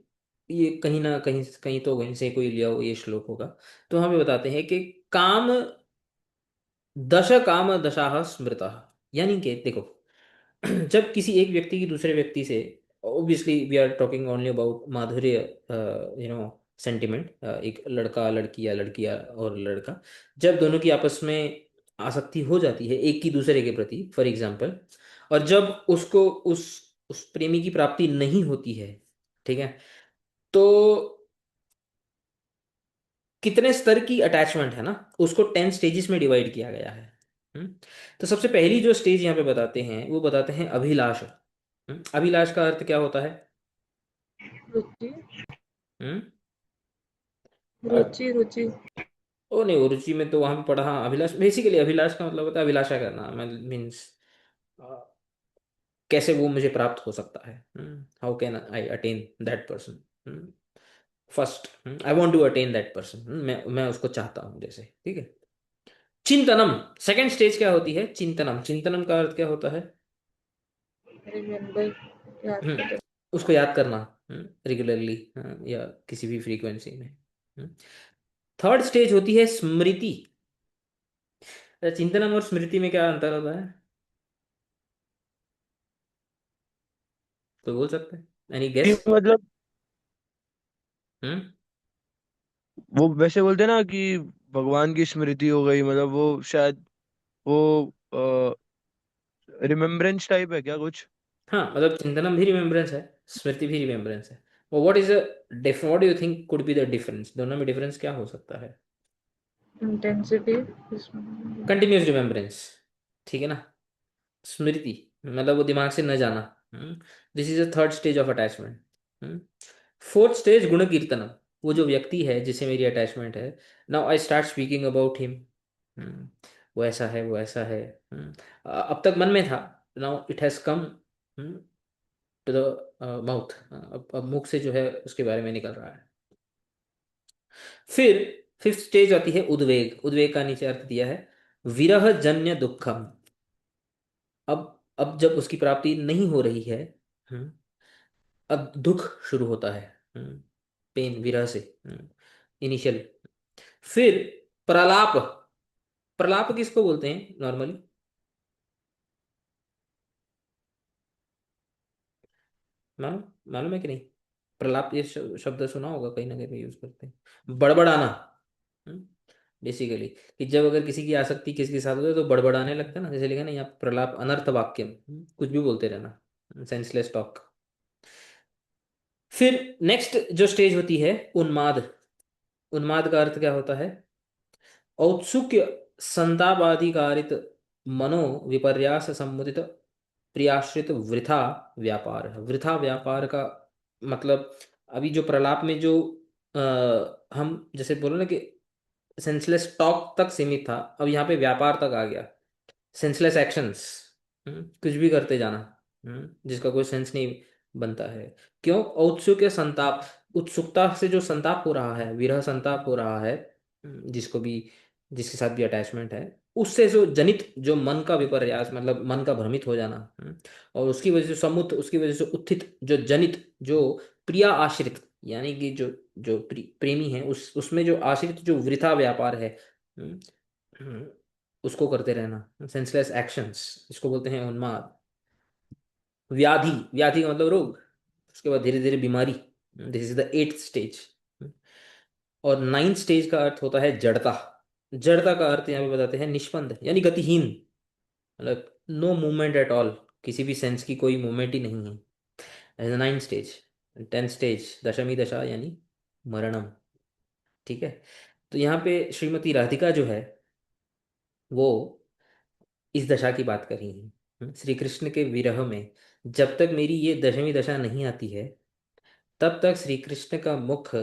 ये कहीं ना कहीं कहीं तो वहीं से कोई लिया हुआ ये श्लोक होगा। तो हमें बताते हैं कि काम, दश काम दशाह स्मृता, यानी कि देखो, जब किसी एक व्यक्ति की दूसरे व्यक्ति से, obviously we are talking only about माधुर्य, सेंटिमेंट, एक लड़का लड़की या लड़किया और लड़का, जब दोनों की आपस में आसक्ति हो जाती है एक की दूसरे के प्रति, फॉर एग्जाम्पल, और जब उसको उस प्रेमी की प्राप्ति नहीं होती है, ठीक है, तो कितने स्तर की अटैचमेंट है ना, उसको 10 स्टेजेस में डिवाइड किया गया है। हम्म? तो सबसे पहली जो स्टेज यहाँ पे बताते हैं, वो बताते हैं अभिलाष। अभिलाष का अर्थ क्या होता है? रुचि। हम्म? अ- रुचि रुचि। ओ नहीं, वो रुचि में तो वहां पे पढ़ा, हाँ, अभिलाष बेसिकली, अभिलाष का मतलब होता है अभिलाषा करना, मीन्स कैसे वो मुझे प्राप्त हो सकता है, how can I attain that person, first I want to attain that person, मैं उसको चाहता हूँ जैसे, ठीक है। चिंतनम, सेकंड स्टेज क्या होती है? चिंतनम, चिंतनम का अर्थ क्या होता है? रिमेम्बर, याद हम्म, करो। उसको याद करना रेगुलरली, या किसी भी फ्रीक्वेंसी में। थर्ड स्टेज होती है स्मृति। चिंतनम और स्मृति में क्या अंतर होता है? कोई बोल सकते हैं? एनी कि गेस? मतलब हम्म? वो वैसे बोलते हैं ना कि भगवान की स्मृति हो गई, मतलब वो शायद वो रिमेम्बरेंस टाइप है क्या कुछ? हाँ मतलब चिंतनम भी रिमेम्बरेंस है, स्मृति भी रिमेम्बरेंस है। वो what is what do you think could be the difference, दोनों में डिफरेंस क्या हो सकता है? इंटेंसिटी। कंटिन्यूस रिमेम्बरेंस, ठीक है ना। स्मृति मतलब वो दिमाग से न जाना। This is a third stage of attachment. Fourth stage गुण कीर्तनम, वो जो व्यक्ति है जिसे मेरी अटैचमेंट है, now I start speaking about him. वो ऐसा है, वो ऐसा है। अब तक मन में था, now it has come to the mouth. अब मुख से जो है उसके बारे में निकल रहा है। फिर फिफ्थ स्टेज आती है उद्वेग। उद्वेग का नीचे अर्थ दिया है विरह जन्य दुखम। अब जब उसकी प्राप्ति नहीं हो रही है, हम्म, अब दुख शुरू होता है, पेन, विरह से इनिशियल। फिर प्रलाप। प्रलाप किसको बोलते हैं नॉर्मली? मालूम मालूम है कि नहीं? प्रलाप ये शब्द सुना होगा, कहीं ना कहीं यूज करते हैं। बड़बड़ाना बेसिकली, कि जब अगर किसी की आसक्ति किसी के साथ होती है तो बड़बड़ाने लगता है ना, जैसे लिखा ना यहाँ पे, प्रलाप अनर्थ वाक्यम, कुछ भी बोलते रहना, सेंसलेस टॉक। फिर नेक्स्ट जो स्टेज होती है उन्माद। उन्माद का अर्थ क्या होता है? औत्सुक्य संतापाधिकारित मनो विपर्यास समुदित प्रियाश्रित वृथा व्यापार। वृथा व्यापार का मतलब, अभी जो प्रलाप में जो हम जैसे बोलो ना कि सेंसलेस टॉक तक सीमित था, अब यहाँ पे व्यापार तक आ गया, सेंसलेस एक्शंस, कुछ भी करते जाना, जिसका कोई सेंस नहीं बनता है। क्यों? औत्सुक या संताप, उत्सुकता से जो संताप हो रहा है, विरह संताप हो रहा है, जिसको भी, जिसके साथ भी अटैचमेंट है, उससे जो जनित जो मन का विपर्यास, मतलब मन का भ्रमित हो जाना, और उसकी वजह से समुत, उसकी वजह से उत्थित जो जनित जो प्रिया आश्रित, यानी कि जो जो प्रेमी है उसमें जो आश्रित जो वृथा व्यापार है, हम्म, हम्म, उसको करते रहना, सेंसलेस एक्शंस, इसको बोलते हैं उन्माद। व्याधि, व्याधि का मतलब रोग, उसके बाद धीरे धीरे बीमारी, this is the eighth stage. और नाइन्थ स्टेज का अर्थ होता है जड़ता। जड़ता का अर्थ यहाँ पे बताते हैं निष्पन्द, यानी गतिहीन, मतलब नो मूवमेंट एट ऑल, किसी भी सेंस की कोई मूवमेंट ही नहीं है, नाइन्थ स्टेज। टेंथ स्टेज दशमी दशा यानी मरणम, ठीक है। तो यहाँ पे श्रीमती राधिका जो है वो इस दशा की बात कर रही हैं, श्री कृष्ण के विरह में। जब तक मेरी ये दशमी दशा नहीं आती है, तब तक श्री कृष्ण का मुख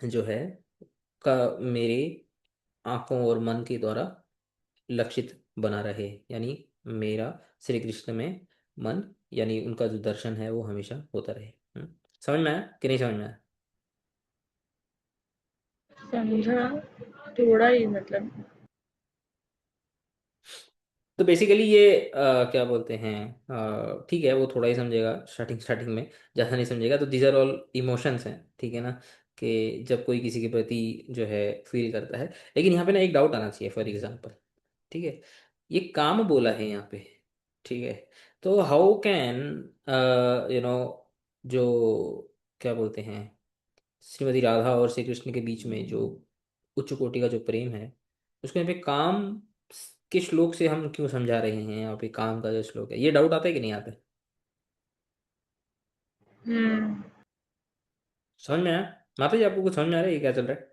जो है का मेरे आंखों और मन के द्वारा लक्षित बना रहे, यानी मेरा श्री कृष्ण में मन, यानी उनका जो दर्शन है वो हमेशा होता रहे। समझ में आया कि नहीं समझ में आया? समझा थोड़ा ही मतलब। तो बेसिकली ये क्या बोलते हैं, ठीक है, वो थोड़ा ही समझेगा स्टार्टिंग स्टार्टिंग में, ज़्यादा नहीं समझेगा। तो दीज आर ऑल इमोशंस हैं, ठीक है ना, कि जब कोई किसी के प्रति जो है फील करता है। लेकिन यहाँ पे ना एक डाउट आना चाहिए, फॉर एग्जांपल, ठीक है, ये काम बोला है यहाँ पे, ठीक है, तो हाउ कैन यू नो जो क्या बोलते हैं, श्रीमती राधा और श्री कृष्ण के बीच में जो उच्च कोटि का जो प्रेम है, उसको यहाँ पे काम के श्लोक से हम क्यों समझा रहे हैं? यहाँ पे काम का जो श्लोक है, ये डाउट आता है कि नहीं आता है? हम्म। समझ में आया? माता जी आपको कुछ समझ में आ रहा है ये क्या चल रहा है?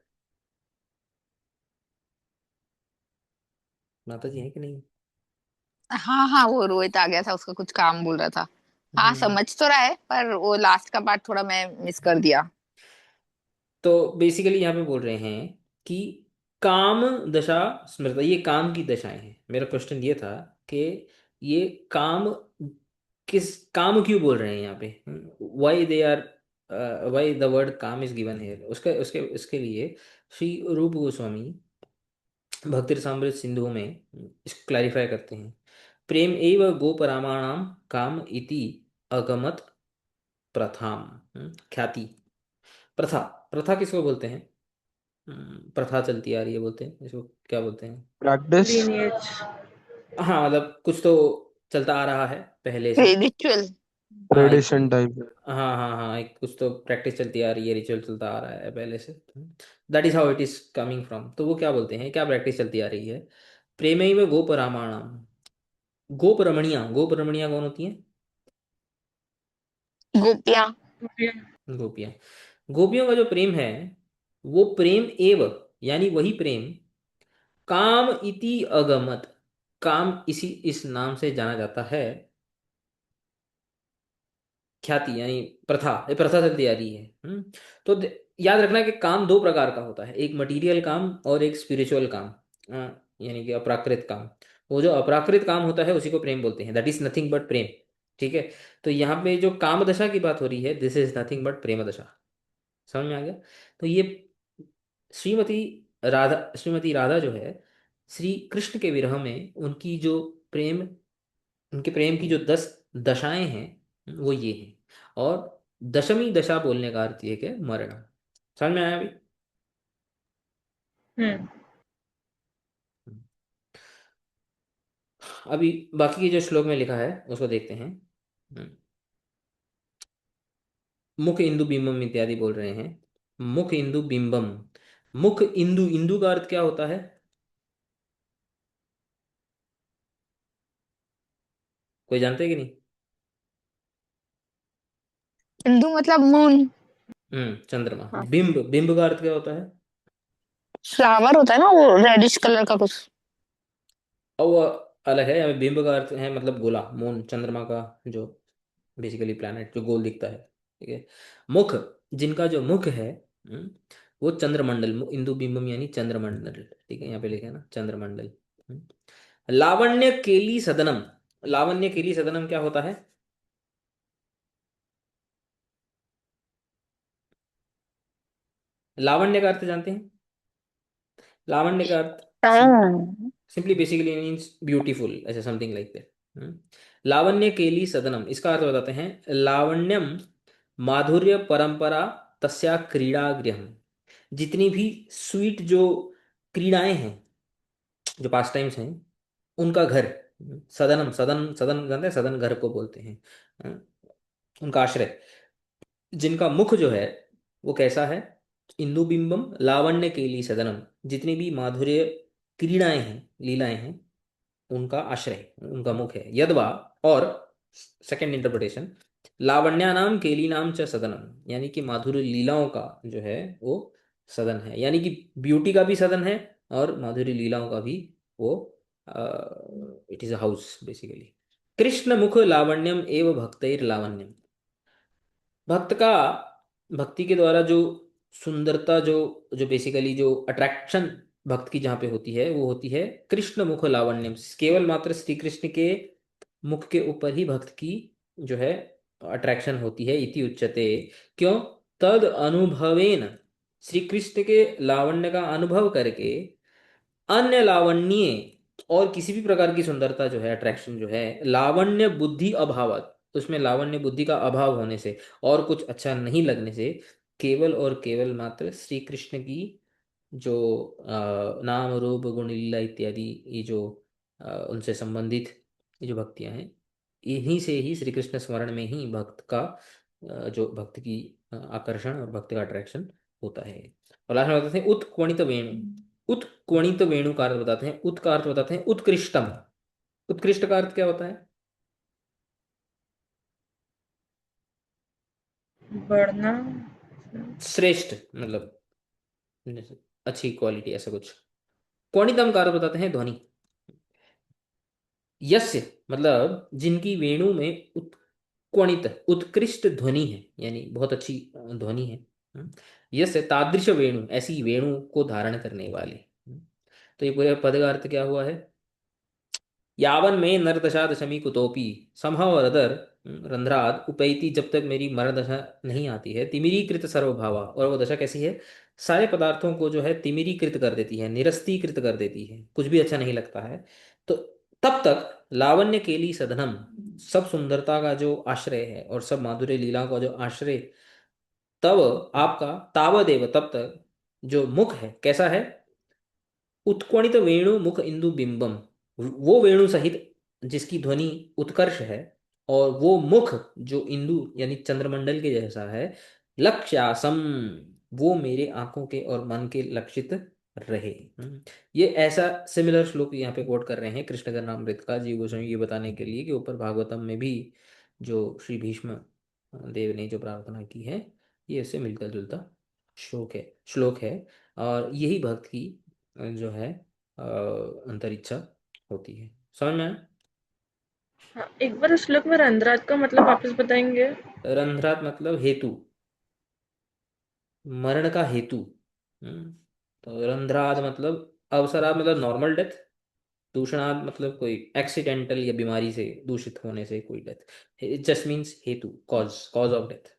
माता जी है कि नहीं? हाँ हाँ, वो रोहित आ गया था, उसका कुछ काम बोल रहा था। हाँ, हम्म। समझ तो रहा है, पर वो लास्ट का पार्ट थोड़ा मैं मिस कर दिया। तो बेसिकली यहाँ पे बोल रहे हैं कि काम दशा स्मृता, ये काम की दशाएं हैं। मेरा क्वेश्चन ये था कि ये काम किस काम क्यों बोल रहे हैं यहाँ पे, why they are, why the word काम इज गिवन हेयर, उसके उसके उसके लिए श्री रूप गोस्वामी भक्ति रसामृत सिंधु में इसको क्लैरिफाई करते हैं। प्रेम एव गोपरामाणाम काम इति अगमत प्रथाम, ख्याति। प्रथा, प्रथा किसको बोलते हैं? प्रथा चलती आ रही है बोलते हैं इसको, क्या बोलते हैं? प्रैक्टिस। लीनियज। हाँ मतलब कुछ तो चलता आ रहा है पहले से। रिचुअल। हाँ एक, ट्रेडिशन टाइप। हाँ हाँ हाँ, एक कुछ तो प्रैक्टिस चलती आ रही है, रिचुअल चलता आ रहा है पहले से, that is how it is coming from. तो वो क्या बोलते हैं, क्या प्रैक्टिस चलती आ रही है? प्रेमैव गोपरामाणाम। गोप रमणियां कौन होती हैं? गोपियां। गोपियाँ। गोपियां। गोपियों का जो प्रेम है वो प्रेम एव, यानी वही प्रेम, काम इति अगमत, काम इसी इस नाम से जाना जाता है। ख्याति यानी प्रथा, ये प्रथा चलती आ रही है। तो याद रखना कि काम दो प्रकार का होता है, एक मटेरियल काम और एक स्पिरिचुअल काम, यानी कि अपराकृत काम। वो जो अपराकृत काम होता है उसी को प्रेम बोलते हैं, दैट इज नथिंग बट प्रेम। ठीक है। तो यहाँ पे जो काम दशा की बात हो रही है, दिस इज नथिंग बट प्रेम दशा। समझ में आ गया? तो ये श्रीमती श्रीमती राधा जो है, श्री कृष्ण के विरह में उनकी जो प्रेम, उनके प्रेम की जो 10 दशाएं हैं वो ये हैं। और दशमी दशा बोलने का अर्थ ये है मरण। समझ में आया अभी? हम्म। अभी बाकी के जो श्लोक में लिखा है उसको देखते हैं। मुख इंदु बिंबम इत्यादि बोल रहे हैं। मुख इंदु बिंबम। मुख इंदु, इंदु का अर्थ क्या होता है? कोई जानते हैं कि नहीं? हिंदू मतलब मून। चंद्रमा। हाँ। बिंब, बिंब का अर्थ क्या होता है? फ्लावर होता है ना वो, रेडिश कलर का कुछ। और वो अलग है, हमें बिंब का अर्थ है मतलब गोला, मून, चंद्रमा का जो बेसिकली प्लैनेट जो गोल दिखता है। ठीक है। मुख, जिनका जो मुख है, वो चंद्रमंडल, इंदु बिंबम यानी चंद्रमंडल। ठीक है, यहाँ पे लिखे है ना चंद्रमंडल। हम्म। लावण्य केली सदनम। लावण्य केली सदनम क्या होता है? लावण्य का अर्थ जानते हैं? लावण्य का अर्थ हाँ। सिंपली बेसिकली मीन्स ब्यूटीफुल, ऐसे समथिंग लाइक दैट। लावण्य केली सदनम, इसका अर्थ बताते हैं, लावण्यम माधुर्य परंपरा तस्या क्रीड़ा गृहम। जितनी भी स्वीट जो क्रीड़ाएं हैं, जो पास टाइम्स हैं, उनका घर। सदनम, सदन, सदन जानते हैं, सदन घर को बोलते हैं। हम्म, उनका आश्रय, जिनका मुख जो है वो कैसा है? इंदु बिंबम लावण्य केली सदनम, जितनी भी माधुर्य क्रीड़ाएं हैं, लीलाएं हैं, उनका आश्रय उनका मुख है। यदवा, और सेकंड इंटरप्रिटेशन, लावण्यानाम केलीनाम च सदनम, यानी कि माधुर्य लीलाओं का जो है वो सदन है, यानी कि ब्यूटी का भी सदन है और माधुर्य लीलाओं का भी वो, it is a house basically. Krishna मुख लावण्यम एव भक्तैर लावण्यम। भक्त का, भक्ति के द्वारा जो सुंदरता, जो जो बेसिकली जो अट्रैक्शन भक्त की जहाँ पे होती है वो होती है कृष्ण मुख लावण्यम। केवल मात्र श्री कृष्ण के मुख के ऊपर ही भक्त की जो है अट्रैक्शन होती है, इति उच्यते। क्यों? तद अनुभवेन, श्री कृष्ण के लावण्य का अनुभव करके, अन्य लावण्य, और किसी भी प्रकार की सुंदरता जो है, अट्रैक्शन जो है, लावण्य बुद्धि अभावत, उसमें लावण्य बुद्धि का अभाव होने से और कुछ अच्छा नहीं लगने से, केवल और केवल मात्र श्री कृष्ण की जो नाम रूप गुण लीला इत्यादि, ये जो उनसे संबंधित ये जो भक्तियां हैं, इन्हीं से ही श्री कृष्ण स्मरण में ही भक्त का जो भक्त की आकर्षण और भक्त का अट्रैक्शन होता है। और लास्ट में बताते हैं उत्क्वणित वेणु। उत्क्वणित वेणु का अर्थ बताते हैं, उत का अर्थ बताते हैं उत्कृष्टम। उत्कृष्ट का अर्थ क्या होता है? बढ़ना। श्रेष्ठ मतलब, जैसे अच्छी क्वालिटी, ऐसा कुछ। क्वणितम का अर्थ बताते हैं ध्वनि। यस्य मतलब जिनकी वेणु में उत्क्वणित, उत्कृष्ट ध्वनि है, यानी बहुत अच्छी ध्वनि है। यस्य तादृश वेणु, ऐसी वेणु को धारण करने वाले। तो ये पूरे पद का अर्थ क्या हुआ है? यावन में नरदशा दशमी कुतोपि समहाव रदर रंध्राद उपैति, जब तक मेरी मरण दशा नहीं आती है, तिमिरीकृत सर्वभावा, और वो दशा कैसी है? सारे पदार्थों को जो है तिमिरीकृत कर देती है, निरस्तीकृत कर देती है, कुछ भी अच्छा नहीं लगता है। तो तब तक लावण्य केली सधनम, सब सुंदरता का जो आश्रय है और सब माधुर्य लीला का जो आश्रय, तब आपका तावदेव, तब तक जो मुख है कैसा है? उत्कोणित वेणु मुख इंदु बिंबम, वो वेणु सहित जिसकी ध्वनि उत्कर्ष है, और वो मुख जो इंदु यानी चंद्रमंडल के जैसा है, लक्ष्यासम, वो मेरे आंखों के और मन के लक्षित रहे। ये ऐसा सिमिलर श्लोक यहाँ पे कोट कर रहे हैं कृष्ण कर्णामृत का जीव गोस्वामी ये बताने के लिए कि ऊपर भागवतम में भी जो श्री भीष्म देव ने जो प्रार्थना की है ये इससे मिलता जुलता श्लोक है। और यही भक्त की जो है अंतरिच्छा होती है। समझ में आया? हाँ, एक बार उस श्लोक में रंध्रात का मतलब वापस बताएंगे? रंध्रात मतलब हेतु, मरण का हेतु। हम्म, तो रंध्राद मतलब अवसराद मतलब नॉर्मल डेथ, दूषणाद मतलब कोई एक्सीडेंटल या बीमारी से दूषित होने से कोई डेथ। इट जस्ट मीन्स हेतु, कॉज ऑफ डेथ।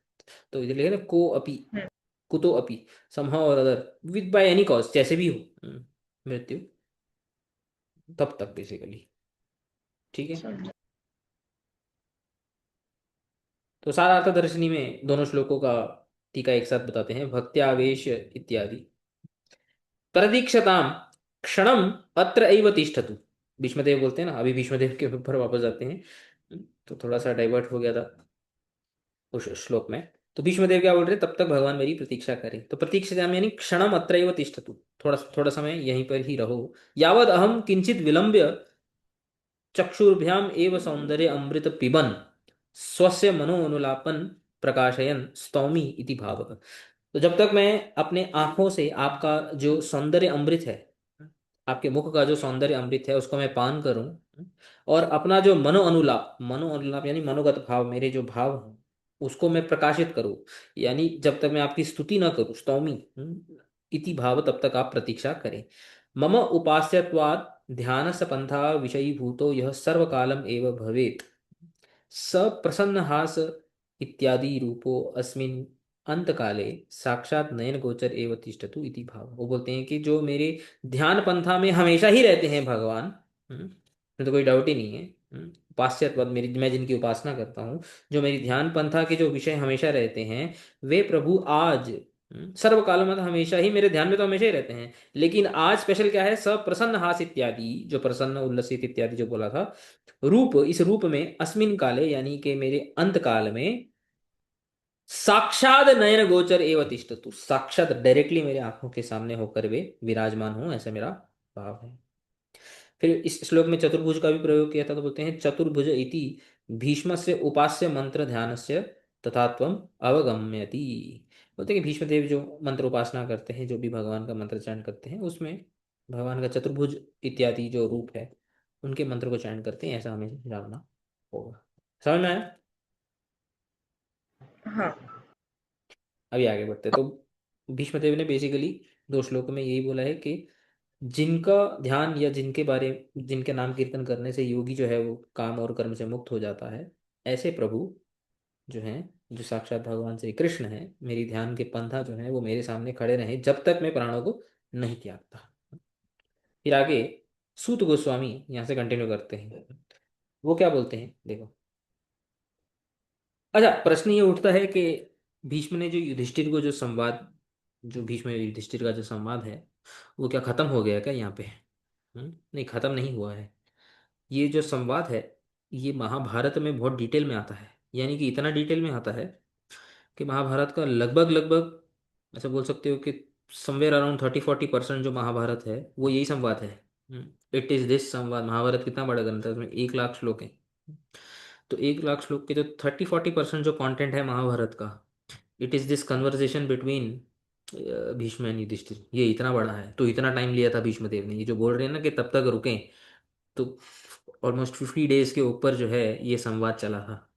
तो इधर लिखे ना को अपि, हम्म, कुतो अपि, समहाउ और other, with by any cause, जैसे भी हो मृत्यु, तब तक बेसिकली। ठीक है। समझा। तो सारार्थ दर्शनी में दोनों श्लोकों का टीका एक साथ बताते हैं। भक्त्यावेश इत्यादि प्रतीक्षताम क्षणम अत्र एव तिष्ठतु। भीष्मदेव बोलते हैं ना, अभी भीष्मदेव के ऊपर वापस आते हैं, तो थोड़ा सा डाइवर्ट हो गया था उस श्लोक में। तो भीष्मदेव क्या बोल रहे हैं, तब तक भगवान मेरी प्रतीक्षा करें। तो प्रतीक्षायाम यानी क्षणम अत्र एव तिष्ठतु, थोड़ा थोड़ा समय यहीं पर ही रहो। यावद अहम किंचित विलंब्य चक्षुर्भ्याम एव सौंदर्य अमृत पिबन स्वस्य मनो अनुलापन प्रकाशयन स्तौमी इति भावः। तो जब तक मैं अपने आंखों से आपका जो सौंदर्य अमृत है, आपके मुख का जो सौंदर्य अमृत है उसको मैं पान करूं, और अपना जो मनो अनुलाप यानी मनोगत भाव, मेरे जो भाव हैं उसको मैं प्रकाशित करूं, यानी जब तक मैं आपकी स्तुति ना करूं, स्तौमी इति भाव, तब तक आप प्रतीक्षा करें। मम उपास्यत्वात् ध्यानस्य पंथा विषयीभूतो यह सर्वकालम एव भवेत् स प्रसन्नहास इत्यादि रूपो अस्मिन् अंतकाले साक्षात नयन गोचर एव तिष्ठतु इति भाव। वो बोलते हैं कि जो मेरे ध्यान पंथा में हमेशा ही रहते हैं भगवान, इसमें तो कोई डाउट ही नहीं है। उपास्यत्वाद, मेरी मैं जिनकी उपासना करता हूँ, जो मेरी ध्यान पंथा के जो विषय हमेशा रहते हैं, वे प्रभु आज सर्वकाल मतलब हमेशा ही मेरे ध्यान में तो हमेशा ही रहते हैं, लेकिन आज स्पेशल क्या है, सप्रसन्न हास इत्यादि, जो प्रसन्न उल्लसित इत्यादि जो बोला था, रूप, इस रूप में अस्मिन काले यानी कि मेरे अंत काल में साक्षात नयन गोचर एवं तिष्ठतु, साक्षात डायरेक्टली मेरे आंखों के सामने होकर वे विराजमान हो, ऐसा मेरा भाव है। फिर इस श्लोक में चतुर्भुज का भी प्रयोग किया था, तो बोलते हैं चतुर्भुज इति भीष्म से उपास्य मंत्र ध्यान से तथा त्वम अवगम्यति। बोलते हैं कि भीष्मदेव जो मंत्र उपासना करते हैं, जो भी भगवान का मंत्र चयन करते हैं, उसमें भगवान का चतुर्भुज इत्यादि जो रूप है उनके मंत्र को चयन करते हैं, ऐसा हमें जानना होगा। समझ में आया? हाँ। अभी आगे बढ़ते हैं। तो भीष्मदेव ने बेसिकली दो श्लोकों में यही बोला है कि जिनका ध्यान या जिनके नाम कीर्तन करने से योगी जो है वो काम और कर्म से मुक्त हो जाता है, ऐसे प्रभु जो हैं, जो साक्षात भगवान श्री कृष्ण है, मेरी ध्यान के पंथा जो है वो मेरे सामने खड़े रहे जब तक मैं प्राणों को नहीं त्यागता। फिर आगे सूत गोस्वामी यहाँ से कंटिन्यू करते हैं। वो क्या बोलते हैं देखो। अच्छा, प्रश्न ये उठता है कि भीष्म ने जो युधिष्ठिर को जो संवाद, जो भीष्म युधिष्ठिर का जो संवाद है, वो क्या खत्म हो गया क्या यहाँ पे? नहीं, खत्म नहीं हुआ है। ये जो संवाद है ये महाभारत में बहुत डिटेल में आता है, यानी कि इतना डिटेल में आता है कि महाभारत का लगभग लगभग ऐसा बोल सकते हो कि समवेयर अराउंड 30-40% जो महाभारत है वो यही संवाद है। इट इज दिस संवाद। महाभारत कितना बड़ा ग्रंथ है, उसमें 1 लाख श्लोक है। तो 1 लाख श्लोक के जो 30-40% जो कंटेंट है महाभारत का, it is this conversation between Bhishma and Yudhishthira. ये इतना बड़ा है, तो इतना टाइम लिया था भीष्म देव ने। ये जो बोल रहे हैं ना कि तब तक रुकें, तो ऑलमोस्ट 50 डेज के ऊपर जो है ये संवाद चला था।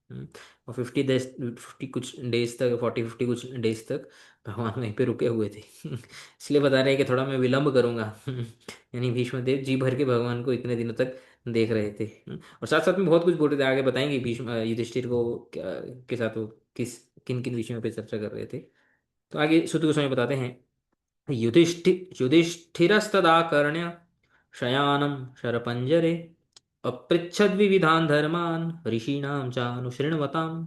और 50 डेज, 50 कुछ डेज तक, 40-50 कुछ डेज तक भगवान वहीं पे रुके हुए थे। इसलिए बता रहे हैं कि थोड़ा मैं विलंब करूंगा। यानी भीष्मदेव जी भर के भगवान को इतने दिनों तक देख रहे थे। और साथ साथ में बहुत कुछ बोल रहे थे, आगे बताएंगे भीष्म युधिष्ठिर को के साथ वो किन किन विषयों पे चर्चा कर रहे थे। तो आगे सुत गोस्वामी बताते हैं, युधिष्ठिरस्तदाकर्ण्य शयानं शरपञ्जरे अपृच्छद्विविधान् धर्मान् ऋषीणां चानुशृण्वताम्।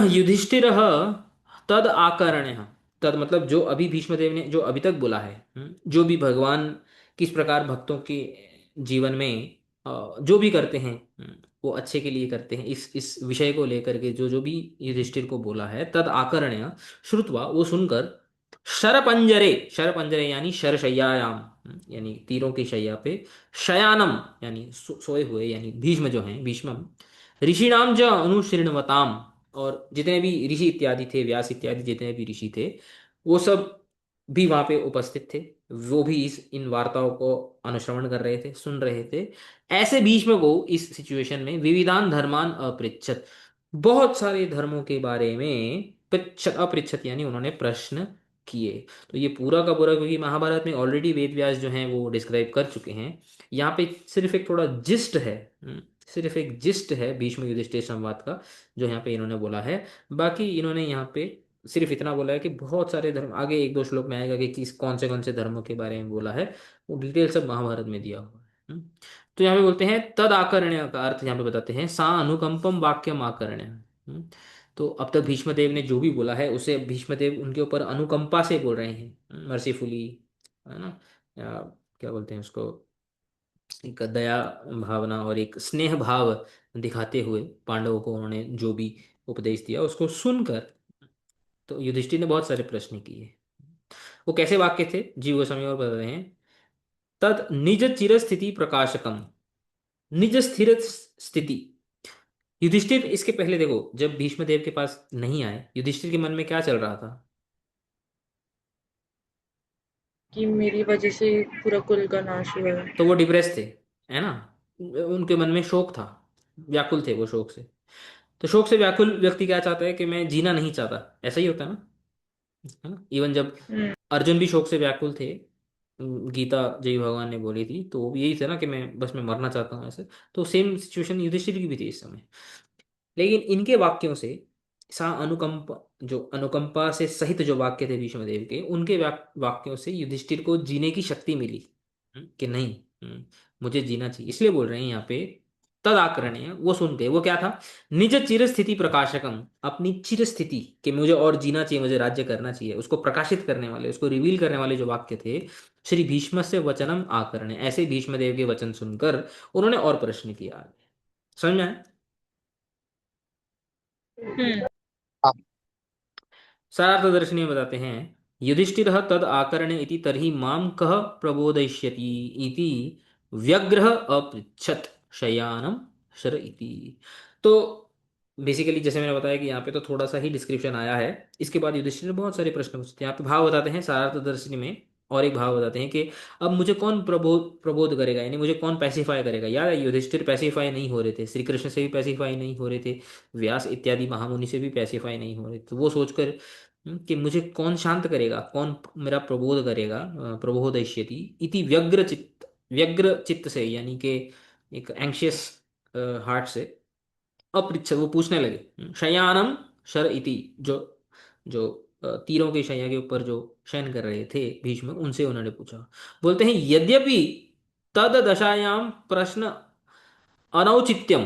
युधिष्ठिरः तद आकर्ण्य, तद मतलब जो अभी भीष्मदेव ने जो अभी तक बोला है, जो भी भगवान किस प्रकार भक्तों के जीवन में जो भी करते हैं, वो अच्छे के लिए करते हैं, इस विषय को लेकर के जो जो भी युधिष्ठिर को बोला है, तद आकर्ण्य, श्रुत्वा वो सुनकर, शरपंजरे, शरपंजरे यानी शरशय्यायाम, यानी तीरों की शैया पे, शयानम यानी सोए हुए, यानी भीष्म जो हैं, भीष्मम, ऋषिणाम च अनुशीर्णवताम, और जितने भी ऋषि इत्यादि थे, व्यास इत्यादि जितने भी ऋषि थे, वो सब भी वहां पे उपस्थित थे। वो भी इस इन वार्ताओं को अनुश्रवण कर रहे थे, सुन रहे थे। ऐसे भीष्म को इस सिचुएशन में विविधान धर्मान अपृच्छत, बहुत सारे धर्मों के बारे में पृच्छत, अपृच्छत यानी उन्होंने प्रश्न किए। तो ये पूरा का पूरा, क्योंकि महाभारत में ऑलरेडी वेद व्यास जो हैं वो डिस्क्राइब कर चुके हैं, यहाँ पे सिर्फ एक थोड़ा जिस्ट है, सिर्फ एक जिस्ट है भीष्म युधिष्ठिर संवाद का, जो यहाँ पे इन्होंने बोला है। बाकी इन्होंने यहाँ पे सिर्फ इतना बोला है कि बहुत सारे धर्म, आगे एक दो श्लोक में आएगा कि किस कौन से धर्मों के बारे में बोला है, वो डिटेल सब महाभारत में दिया हुआ है। तो यहाँ पे बोलते हैं तद आकर्ण्य का अर्थ यहाँ पे बताते हैं, सा अनुकंपम वाक्यम आकर्ण्य। तो अब तक भीष्मदेव ने जो भी बोला है उसे भीष्मदेव उनके ऊपर अनुकंपा से बोल रहे हैं, मर्सीफुली, है ना, या क्या बोलते हैं उसको, एक दया भावना और एक स्नेह भाव दिखाते हुए पांडवों को उन्होंने जो भी उपदेश दिया उसको सुनकर, तो युधिष्ठिर ने बहुत सारे प्रश्न किए। वो कैसे वाक्य थे, जीव गोस्वामी और बता रहे हैं, तद निज चिर स्थिति प्रकाशकम, निज स्थिर स्थिति। युधिष्ठिर, इसके पहले देखो, जब भीष्मदेव के पास नहीं आए, युधिष्ठिर के मन में क्या चल रहा था? कि मेरी वजह से पूरा कुल का नाश हुआ है। तो वो डिप्रेस थे, है ना, उनके मन में शोक था, व्याकुल थे वो शोक से। तो शोक से व्याकुल व्यक्ति क्या चाहता है कि मैं जीना नहीं चाहता, ऐसा ही होता है ना, है ना। इवन जब हम्म। अर्जुन भी शोक से व्याकुल थे, गीता जय भगवान ने बोली थी, तो वो भी यही था ना कि मैं मरना चाहता हूँ ऐसे। तो सेम सिचुएशन युधिष्ठिर की भी थी इस समय। लेकिन इनके वाक्यों से, सा अनुकंपा, जो अनुकंपा से सहित जो वाक्य थे भीष्मदेव के, उनके वाक्यों से युधिष्ठिर को जीने की शक्ति मिली, कि नहीं, मुझे जीना चाहिए, इसलिए बोल रहे हैं यहाँ पे तद आकर्ण्य। वो सुनते, वो क्या था, निज चिर स्थिति प्रकाशकम, अपनी चिर स्थिति कि मुझे और जीना चाहिए, मुझे राज्य करना चाहिए, उसको प्रकाशित करने वाले, उसको रिवील करने वाले जो वाक्य थे, श्री भीष्म से वचनम आकर्ण्य, ऐसे भीष्मदेव के वचन सुनकर उन्होंने और प्रश्न किया। समझ में आया? हम्म। सारार्थदर्शिनी में बताते हैं, युधिष्ठिर तद आकर्ण्य इति तर्हि माम कह प्रबोधयिष्यति इति व्यग्रह अपृच्छत शयानम शर इति। तो बेसिकली जैसे मैंने बताया कि यहाँ पे तो थोड़ा सा ही डिस्क्रिप्शन आया है, इसके बाद युधिष्ठिर ने बहुत सारे प्रश्न पूछते हैं। यहाँ पे भाव बताते हैं सारार्थदर्शिनी में, और एक भाव बताते हैं कि अब मुझे कौन प्रबोध प्रबोध करेगा, यानी मुझे कौन पैसिफाई करेगा। यार युधिष्ठिर पैसिफाई नहीं हो रहे थे, श्री कृष्ण से भी पैसिफाई नहीं हो रहे थे, व्यास इत्यादि महामुनि से भी पैसिफाई नहीं हो रहे, तो वो सोचकर कि मुझे कौन शांत करेगा, कौन मेरा प्रबोध करेगा, प्रबोधयिष्यति इति व्यग्र चित्त, व्यग्र चित्त से, यानी कि एक एंशियस हार्ट से, अपृच्छ वो पूछने लगे, शयानम शर इति, जो जो तीरों की शैया के ऊपर जो शयन कर रहे थे भीष्म, उनसे उन्होंने पूछा। बोलते हैं यद्यपि तद दशायाम प्रश्न अनौचित्यम,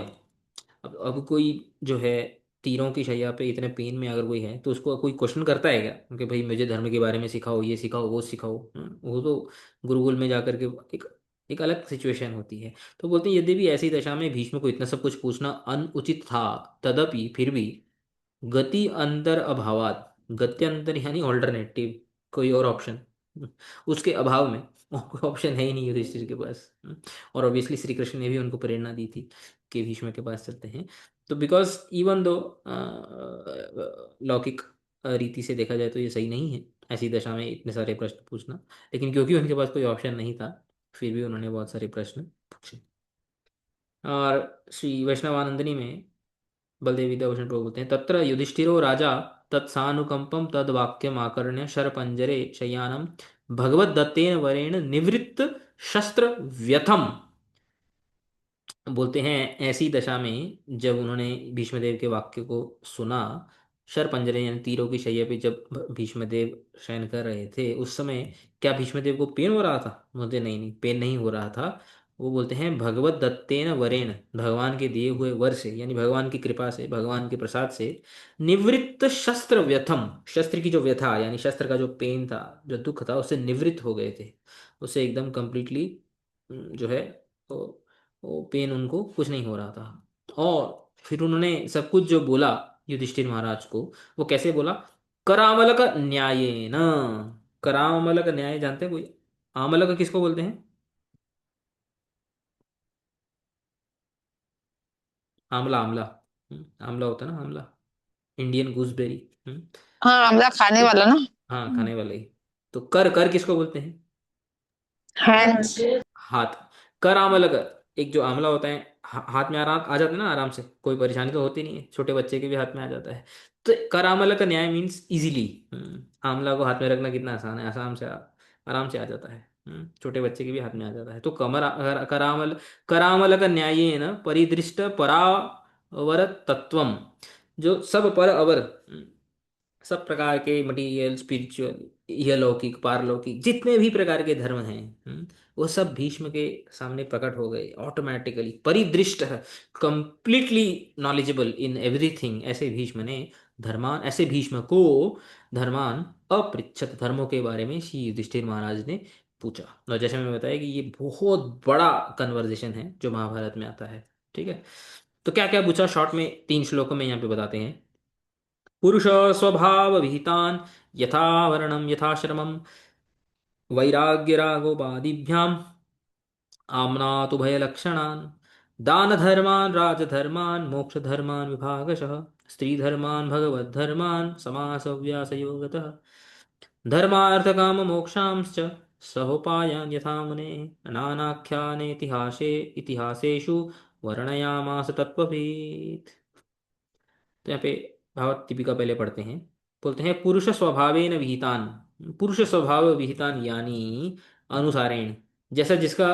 अब कोई जो है तीरों की शैया पे इतने पेन में अगर कोई है, तो उसको कोई क्वेश्चन करता है क्या कि भाई मुझे धर्म के बारे में सिखाओ, ये सिखाओ, वो सिखाओ, वो तो गुरुकुल में जाकर के एक एक अलग सिचुएशन होती है। तो बोलते हैं यदि भी ऐसी दशा में भीष्म को इतना सब कुछ पूछना अनुचित था, तदपि फिर भी गति अंतर अभावात, गत्यंतर यानी ऑल्टरनेटिव, कोई और ऑप्शन उसके अभाव में, और कोई ऑप्शन है ही नहीं युधिष्ठिर के पास। और ऑब्वियसली श्री कृष्ण ने भी उनको प्रेरणा दी थी कि भीष्म के पास चलते हैं। तो बिकॉज इवन दो लौकिक रीति से देखा जाए तो ये सही नहीं है ऐसी दशा में इतने सारे प्रश्न पूछना, लेकिन क्योंकि उनके पास कोई ऑप्शन नहीं था, फिर भी उन्होंने बहुत सारे प्रश्न पूछे। और श्री वैष्णवानंदनी में बलदेव विद्याभूषण प्रभु बोलते हैं, तत्र युधिष्ठिरो राजा तत्सानुकंपम तद वाक्यम आकर्ण्य शरपंजरे शय्यानम भगवदत्तेन वरेण निवृत्त शस्त्र व्यथम। बोलते हैं ऐसी दशा में जब उन्होंने भीष्मदेव के वाक्य को सुना, शरपंजरे यानी तीरों की शैया पे जब भीष्मदेव शयन कर रहे थे, उस समय क्या भीष्मदेव को पेन हो रहा था? बोलते नहीं, नहीं पेन नहीं हो रहा था। वो बोलते हैं भगवत दत्तेन वरेण, भगवान के दिए हुए वर से, यानी भगवान की कृपा से, भगवान के प्रसाद से, निवृत्त शस्त्र व्यथम, शस्त्र की जो व्यथा यानी शस्त्र का जो पेन था, जो दुख था, उससे निवृत्त हो गए थे, उससे एकदम कंप्लीटली जो है वो पेन उनको कुछ नहीं हो रहा था। और फिर उन्होंने सब कुछ जो बोला युधिष्ठिर महाराज को, वो कैसे बोला, करामलक न्यायेन। करामलक न्याय जानते हैं कोई? आमलक किसको बोलते हैं? आमला, आमला। आमला होता है ना, आमला। Indian gooseberry. हाँ, आमला खाने वाला ना। हाँ, खाने वाले ही। तो कर, कर किसको बोलते हैं? हैंड्स। हाथ। कर आमला कर। एक जो आंवला होता है, हाथ में आराम आ जाता है ना, आराम से, कोई परेशानी तो होती नहीं है, छोटे बच्चे के भी हाथ में आ जाता है। तो कर आमला का न्याय मीन्स इजीली। आंवला को हाथ में रखना कितना आसान है, आराम से आराम से आ जाता है। छोटे बच्चे के भी हाथ में आ जाता है। तो करामल, करामल का न्याय ये है ना, परिदृष्ट परावर तत्वम। जो सब पर अवर, सब प्रकार के मटीरियल, स्पिरिचुअल, इहलौकिक, पारलौकिक, जितने भी प्रकार के धर्म हैं, वो सब भीष्म के सामने प्रकट हो गए ऑटोमेटिकली। परिदृष्ट, कंप्लीटली नॉलेजेबल इन एवरीथिंग। ऐसे भीष्म ने धर्मान, ऐसे भीष्म को धर्मान अपृच्छत, धर्मों के बारे में श्री युधिष्ठिर महाराज ने पूछा। और जैसे मैंने बताया कि ये बहुत बड़ा कन्वर्जेशन है जो महाभारत में आता है। ठीक है। तो क्या क्या पूछा, शॉर्ट में 3 श्लोकों में यहाँ पे बताते हैं। पुरुष स्वभाव विहितान, यथा वर्णम यथाश्रमम, वैराग्यरागोपादिभ्याम, आम्नातु भयलक्षणान्, दान धर्मान् राजधर्मान् मोक्षधर्मान् विभागशः, स्त्रीधर्मान् भगवद्धर्मान् समासव्यासयोगतः, धर्मार्थकाम मोक्षांश्च सहोपायान् यथा मुने, नानाख्यानेतिहासे इतिहासेषु वर्णयामास तत्त्ववित्। तो यहाँ पे भावार्थ दीपिका पहले पढ़ते हैं। बोलते हैं पुरुष स्वभावेन विहितान, पुरुष स्वभाव विहितान यानी अनुसारेण, जैसा जिसका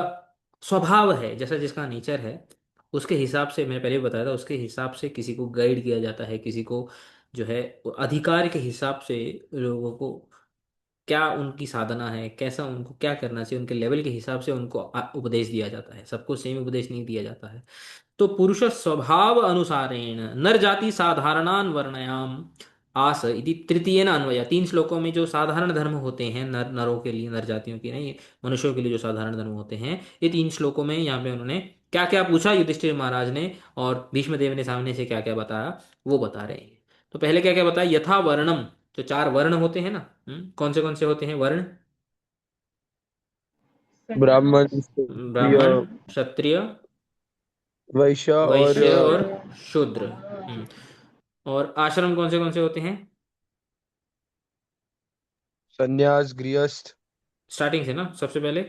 स्वभाव है, जैसा जिसका नेचर है, उसके हिसाब से, मैं पहले भी बताया था, उसके हिसाब से किसी को गाइड किया जाता है, किसी को जो है अधिकार के हिसाब से लोगों को क्या उनकी साधना है, कैसा उनको क्या करना चाहिए, उनके लेवल के हिसाब से उनको उपदेश दिया जाता है। सबको सेम उपदेश नहीं दिया जाता है। तो पुरुष स्वभाव अनुसारेण नर जाति साधारणान वर्णयाम आस इति तृतीयेन अन्वय। 3 श्लोकों में जो साधारण धर्म होते हैं नर, नरों के लिए, नर जातियों के नहीं, मनुष्यों के लिए जो साधारण धर्म होते हैं, ये 3 श्लोकों में यहाँ पे उन्होंने क्या क्या पूछा युधिष्ठिर महाराज ने, और भीष्म देव ने सामने से क्या क्या बताया, वो बता रहे हैं। तो पहले क्या क्या बताया, यथा वर्णम, जो 4 वर्ण होते हैं ना, कौन से होते हैं वर्ण? ब्राह्मण, क्षत्रिय, ब्राह्मण, क्षत्रिय, वैश्य और वैश्य और शूद्र। और आश्रम कौन से होते हैं? सन्यास, गृहस्थ। स्टार्टिंग से ना, सबसे पहले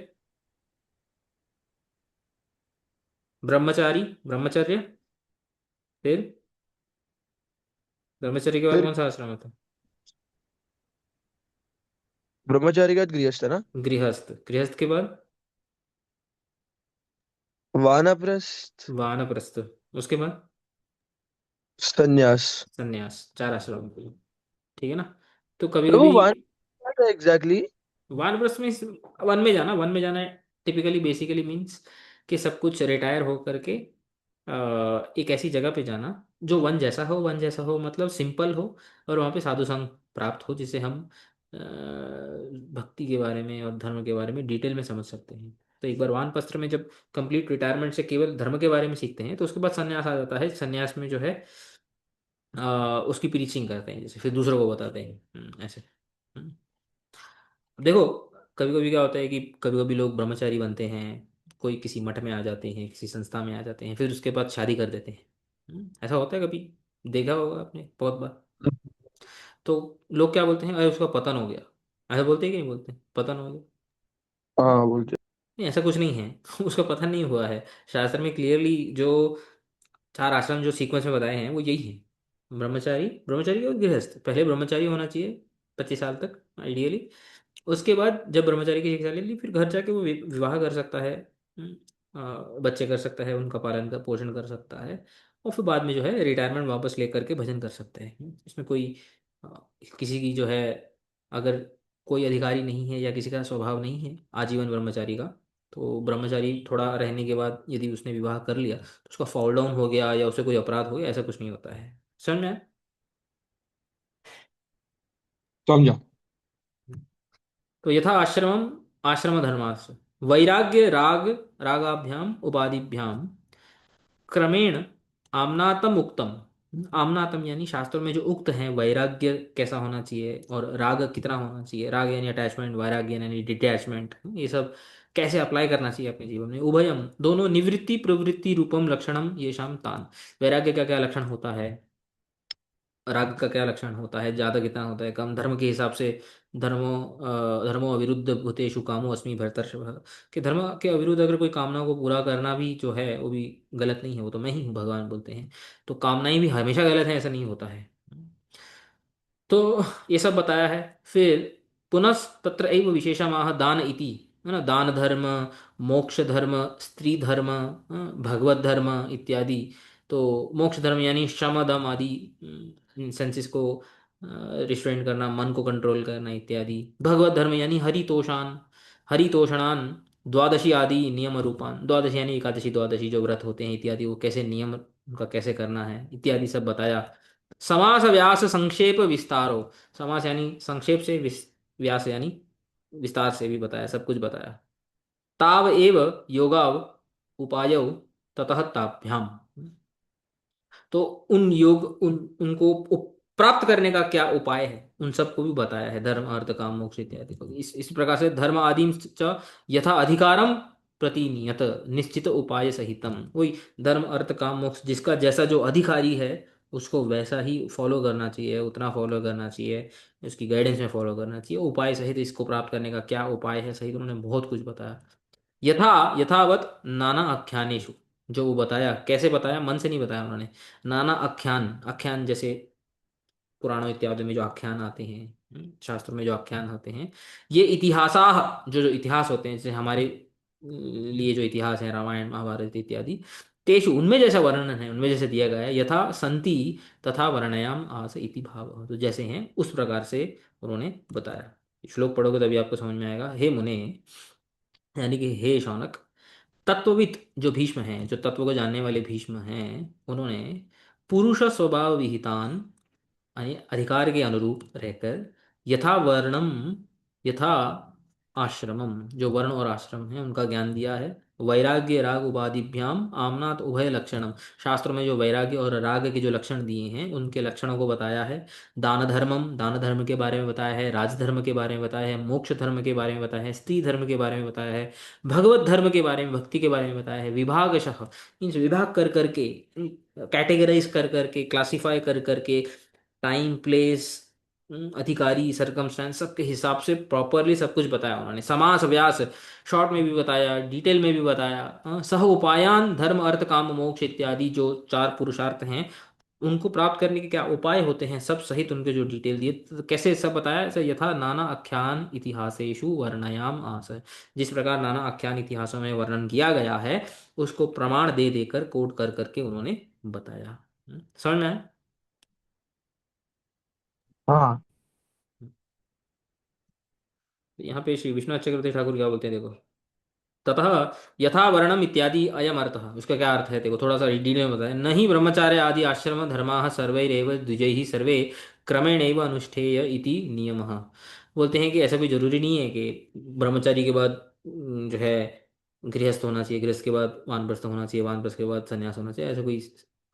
ब्रह्मचारी, ब्रह्मचर्य, फिर ब्रह्मचर्य के बाद फिर कौन सा आश्रम होता ब्रह्मचारी का गृहस्थ है ना। है? गृहस्थ, गृहस्थ के बाद वानप्रस्थ। वानप्रस्थ, उसके बाद सन्यास। सन्यास। 4 आश्रम होते हैं। ठीक है ना। तो कभी प्रभु कभी वान क्या था एग्जैक्टली? वानप्रस्थ में वन में जाना, वन में जाना टिपिकली बेसिकली मीन्स कि सब कुछ रिटायर हो करके एक ऐसी जगह पे जाना जो वन जैसा हो, वन जैसा हो मतलब सिंपल हो, और वहाँ पे साधु संग प्राप्त हो, जिससे हम भक्ति के बारे में और धर्म के बारे में डिटेल में समझ सकते हैं। तो एक बार वानप्रस्थ में जब कंप्लीट रिटायरमेंट से केवल धर्म के बारे में सीखते हैं, तो उसके बाद संन्यास आ जाता है। संन्यास में जो है उसकी प्रीचिंग करते हैं, जैसे फिर दूसरों को बताते हैं। ऐसे। हम्म। देखो, कभी कभी क्या होता है कि कभी कभी लोग ब्रह्मचारी बनते हैं, कोई किसी मठ में आ जाते हैं, किसी संस्था में आ जाते हैं, फिर उसके बाद शादी कर देते हैं। ऐसा होता है कभी, देखा होगा आपने बहुत बार। तो लोग क्या बोलते हैं, अरे उसका पतन हो गया। ऐसा बोलते हैं कि नहीं बोलते, पतन हो गया? हाँ बोलते। नहीं, ऐसा कुछ नहीं है। उसका पतन नहीं हुआ है। शास्त्र में क्लियरली जो 4 आश्रम जो सीक्वेंस में बताए हैं वो यही है। ब्रह्मचारी, ब्रह्मचारी और गृहस्थ। पहले ब्रह्मचारी होना चाहिए 25 साल तक आइडियली। उसके बाद जब ब्रह्मचारी की शिक्षा ले ली, फिर घर जाके वो विवाह कर सकता है, बच्चे कर सकता है, उनका पालन का पोषण कर सकता है, और फिर बाद में जो है रिटायरमेंट वापस लेकर के भजन कर सकते हैं। इसमें कोई अ, किसी की जो है, अगर कोई अधिकारी नहीं है या किसी का स्वभाव नहीं है आजीवन ब्रह्मचारी का, तो ब्रह्मचारी थोड़ा रहने के बाद यदि उसने विवाह कर लिया तो उसका फॉल डाउन हो गया या उसे कोई अपराध हो गया, ऐसा कुछ नहीं होता है। समझ में आया? समझा। तो यथा आश्रमम, आश्रम धर्मास, वैराग्य राग रागाभ्याम उपाधिभ्याम क्रमेण आम्नातम उक्तम। आमनातम यानी शास्त्रों में जो उक्त हैं, वैराग्य कैसा होना चाहिए और राग कितना होना चाहिए, राग यानी अटैचमेंट, वैराग्य यानी डिटैचमेंट, ये सब कैसे अप्लाई करना चाहिए अपने जीवन में। उभयम दोनों, निवृत्ति प्रवृत्ति रूपम लक्षणम ये शाम तान, वैराग्य का क्या लक्षण होता है, राग का क्या लक्षण होता है, ज्यादा कितना होता है, कम, धर्म के हिसाब से धर्मो अविरुद्ध भूतेषु कामो अस्मि भरतर्षभ, कि धर्म के अविरुद्ध अगर कोई कामना को पूरा करना भी जो है वो भी गलत नहीं है, वो तो मैं ही हूँ भगवान बोलते हैं। तो कामनाएं भी हमेशा गलत है ऐसा नहीं होता है। तो ये सब बताया है। फिर पुनः तत्र एव विशेषमाह दान इति, है ना, दान धर्म, मोक्ष धर्म, स्त्री धर्म, भगवत धर्म इत्यादि। तो मोक्ष धर्म यानी शम दम आदि सेंसेस को रिस्ट्रेन करना, मन को कंट्रोल करना इत्यादि। भगवत धर्म यानी हरितोषान, हरितोषणान, द्वादशी आदि नियम रूपान, द्वादशी यानी एकादशी द्वादशी जो व्रत होते हैं इत्यादि, वो कैसे नियम उनका कैसे करना है इत्यादि सब बताया। समास व्यास संक्षेप विस्तारो, समास यानी संक्षेप से, व्यास यानी विस्तार से भी बताया, सब कुछ बताया। ताव एव योगाव उपायौ ततः ताभ्याम, तो उन योग उनको प्राप्त करने का क्या उपाय है उन सबको भी बताया है, धर्म अर्थ काम मोक्ष इत्यादि को। इस प्रकार से धर्म आदि च यथा अधिकारम प्रतिनियत निश्चित उपाय सहितम, वही धर्म अर्थ काम मोक्ष जिसका जैसा जो अधिकारी है उसको वैसा ही फॉलो करना चाहिए, उतना फॉलो करना चाहिए, उसकी गाइडेंस में फॉलो करना चाहिए। उपाय सहित इसको प्राप्त करने का क्या उपाय है सहित उन्होंने बहुत कुछ बताया। यथा यथावत नाना आख्यानेषु, जो वो बताया कैसे बताया, मन से नहीं बताया उन्होंने। नाना आख्यान, आख्यान जैसे पुराणों इत्यादि में जो आख्यान आते हैं, शास्त्रों में जो आख्यान होते हैं, ये इतिहासा, जो जो इतिहास होते हैं, जैसे हमारे लिए जो इतिहास है रामायण महाभारत इत्यादि, तेषु उनमें जैसा वर्णन है, उनमें जैसे दिया गया है, यथा संति तथा वर्णयाम आस इति भाव, तो जैसे हैं उस प्रकार से उन्होंने बताया। श्लोक पढ़ोगे तभी आपको समझ में आएगा। हे मुने, यानी कि हे शौनक, तत्वविद जो भीष्म हैं, जो तत्व को जानने वाले भीष्म हैं, उन्होंने पुरुष स्वभाव विहितान, यानी अधिकार के अनुरूप रहकर, यथा वर्णम, यथा आश्रमम, जो वर्ण और आश्रम है उनका ज्ञान दिया है। वैराग्य राग उपाधिभ्याम आमनात उभय लक्षणम, शास्त्रों में जो वैराग्य और राग के जो लक्षण दिए हैं उनके लक्षणों को बताया है। दान धर्मम, दान धर्म के बारे में बताया है, राजधर्म के बारे में बताया है, मोक्ष धर्म के बारे में बताया है, स्त्री धर्म के बारे में बताया है, भगवत धर्म के बारे में, भक्ति के बारे में बताया है। विभागशः इन विभाग कर करके, कैटेगराइज कर करके, क्लासिफाई कर करके, टाइम प्लेस, अधिकारी सरकमस्टेंस सबके हिसाब से प्रॉपरली सब कुछ बताया उन्होंने। समास व्यास शॉर्ट में भी बताया, डिटेल में भी बताया। सह उपायान धर्म अर्थ काम मोक्ष इत्यादि जो चार पुरुषार्थ हैं उनको प्राप्त करने के क्या उपाय होते हैं सब सहित उनके जो डिटेल दिए, तो कैसे सब बताया, ऐसे यथा नाना आख्यान इतिहासेषु वर्णयाम आस, जिस प्रकार नाना आख्यान इतिहासों में वर्णन किया गया है उसको प्रमाण दे देकर कोट कर करके उन्होंने बताया। समझ में आया? हाँ। यहाँ पे श्री विश्वनाथ चक्रवर्ती ठाकुर क्या बोलते हैं देखो, ततः यथा वर्णम इत्यादि अयम अर्थः, उसका क्या अर्थ है देखो, थोड़ा सा डिटेल में बताया। नहीं ब्रह्मचार्य आदि आश्रम धर्माः सर्वैरेव द्विजैः सर्वे क्रमेणैव अनुष्ठेय इति नियमः, बोलते हैं कि ऐसा कोई जरूरी नहीं है कि ब्रह्मचारी के बाद जो है गृहस्थ होना चाहिए, गृहस्थ के बाद वानप्रस्थ होना चाहिए, वानप्रस्थ के बाद संन्यास होना चाहिए, ऐसा कोई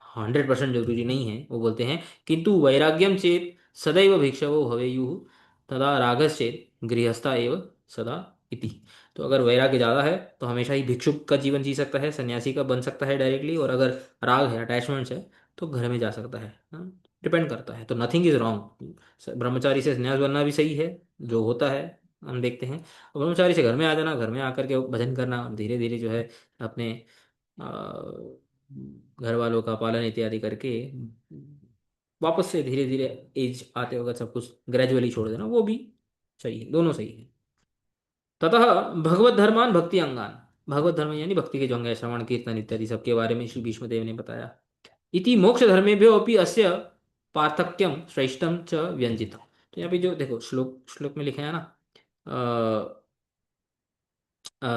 100% जरूरी नहीं है। वो बोलते हैं किंतु वैराग्यम चेत सदैव भिक्षवो भवेयुः तदा रागश्चेत गृहस्था एव सदा इति, तो अगर वैराग्य ज़्यादा है तो हमेशा ही भिक्षुक का जीवन जी सकता है, सन्यासी का बन सकता है डायरेक्टली, और अगर राग है, अटैचमेंट्स है, तो घर में जा सकता है। डिपेंड करता है, तो नथिंग इज रॉन्ग। ब्रह्मचारी से संन्यास बनना भी सही है, जो होता है हम देखते हैं। और ब्रह्मचारी से घर में आ जाना, घर में आकर के भजन करना, धीरे धीरे जो है अपने अ, घर वालों का पालन इत्यादि करके वापस से धीरे धीरे एज आते वक्त सब कुछ ग्रेजुअली छोड़ देना, वो भी सही है, दोनों सही है। ततः भगवत धर्मान भक्ति अंगान, भगवत धर्म यानी भक्ति के जो अंग है, श्रवण कीर्तन इत्यादि सबके बारे में श्री भीष्मदेव ने बताया। इति मोक्ष धर्मेभ्यो अपि अस्य पार्थक्यम श्रेष्ठम च व्यंजितम, तो यहाँ पे जो देखो श्लोक श्लोक में लिखा है ना, अ,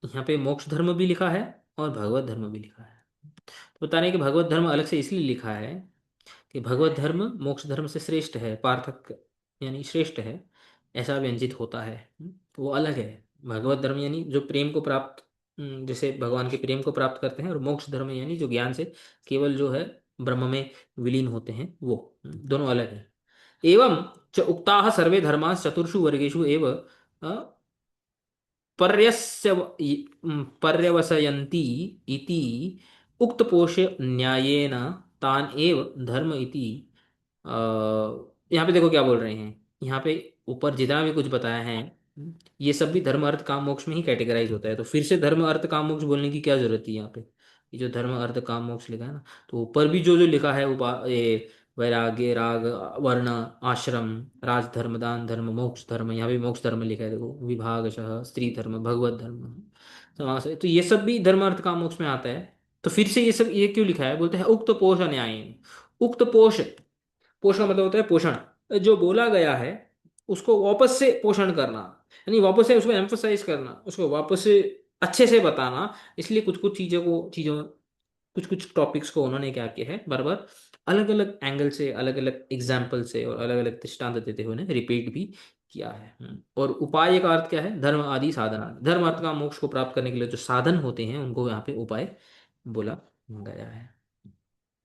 यहाँ पे मोक्ष धर्म भी लिखा है और भगवत धर्म भी लिखा है। तो बता रहे हैं कि भगवत धर्म अलग से इसलिए लिखा है कि भगवत धर्म मोक्ष धर्म से श्रेष्ठ है, पार्थक्य यानी श्रेष्ठ है, ऐसा व्यंजित होता है। तो वो अलग है। भगवत धर्म यानी जो प्रेम को प्राप्त, जैसे भगवान के प्रेम को प्राप्त करते हैं, और मोक्ष धर्म यानी जो ज्ञान से केवल जो है ब्रह्म में विलीन होते हैं वो, दोनों अलग हैं। एवं च उक्ताः सर्वे धर्माः चतुर्षु वर्गेषु एव पर्यस्य पर्यवसयन्ति इति उक्तपोष न्यायेन तान एव धर्म इति। अ, यहाँ पे देखो क्या बोल रहे हैं। यहाँ पे ऊपर जितना भी कुछ बताया है, ये सब भी धर्म अर्थ काम मोक्ष में ही कैटेगराइज होता है। तो फिर से धर्म अर्थ काम मोक्ष बोलने की क्या जरूरत है यहाँ पे? ये जो धर्म अर्थ काम मोक्ष लिखा है ना, तो ऊपर भी जो जो लिखा है ये वैराग्य, राग, वर्ण, आश्रम, राजधर्म, दान धर्म, मोक्ष धर्म, यहाँ भी मोक्ष धर्म लिखा है देखो, विभागशः, स्त्री धर्म, भगवत धर्म, समास है। तो ये सब भी धर्म अर्थ काम मोक्ष में आता है। तो फिर से ये सब ये क्यों लिखा है? बोलते हैं उक्त पोष न्याय। उक्त पोष, पोष का मतलब होता है पोषण। जो बोला गया है उसको वापस से पोषण करना, यानी वापस से उसको एम्फोसाइज करना, उसको वापस से अच्छे से बताना। इसलिए कुछ कुछ चीज़ों कुछ कुछ टॉपिक्स को उन्होंने क्या किया है, बार बार अलग अलग एंगल से, अलग अलग एग्जाम्पल से और अलग अलग दृष्टांत देते हुए उन्हें रिपीट भी किया है। और उपाय का अर्थ क्या है? धर्म आदि साधना। धर्म अर्थ का मोक्ष को प्राप्त करने के लिए जो साधन होते हैं उनको यहाँ पे उपाय बोला गया है।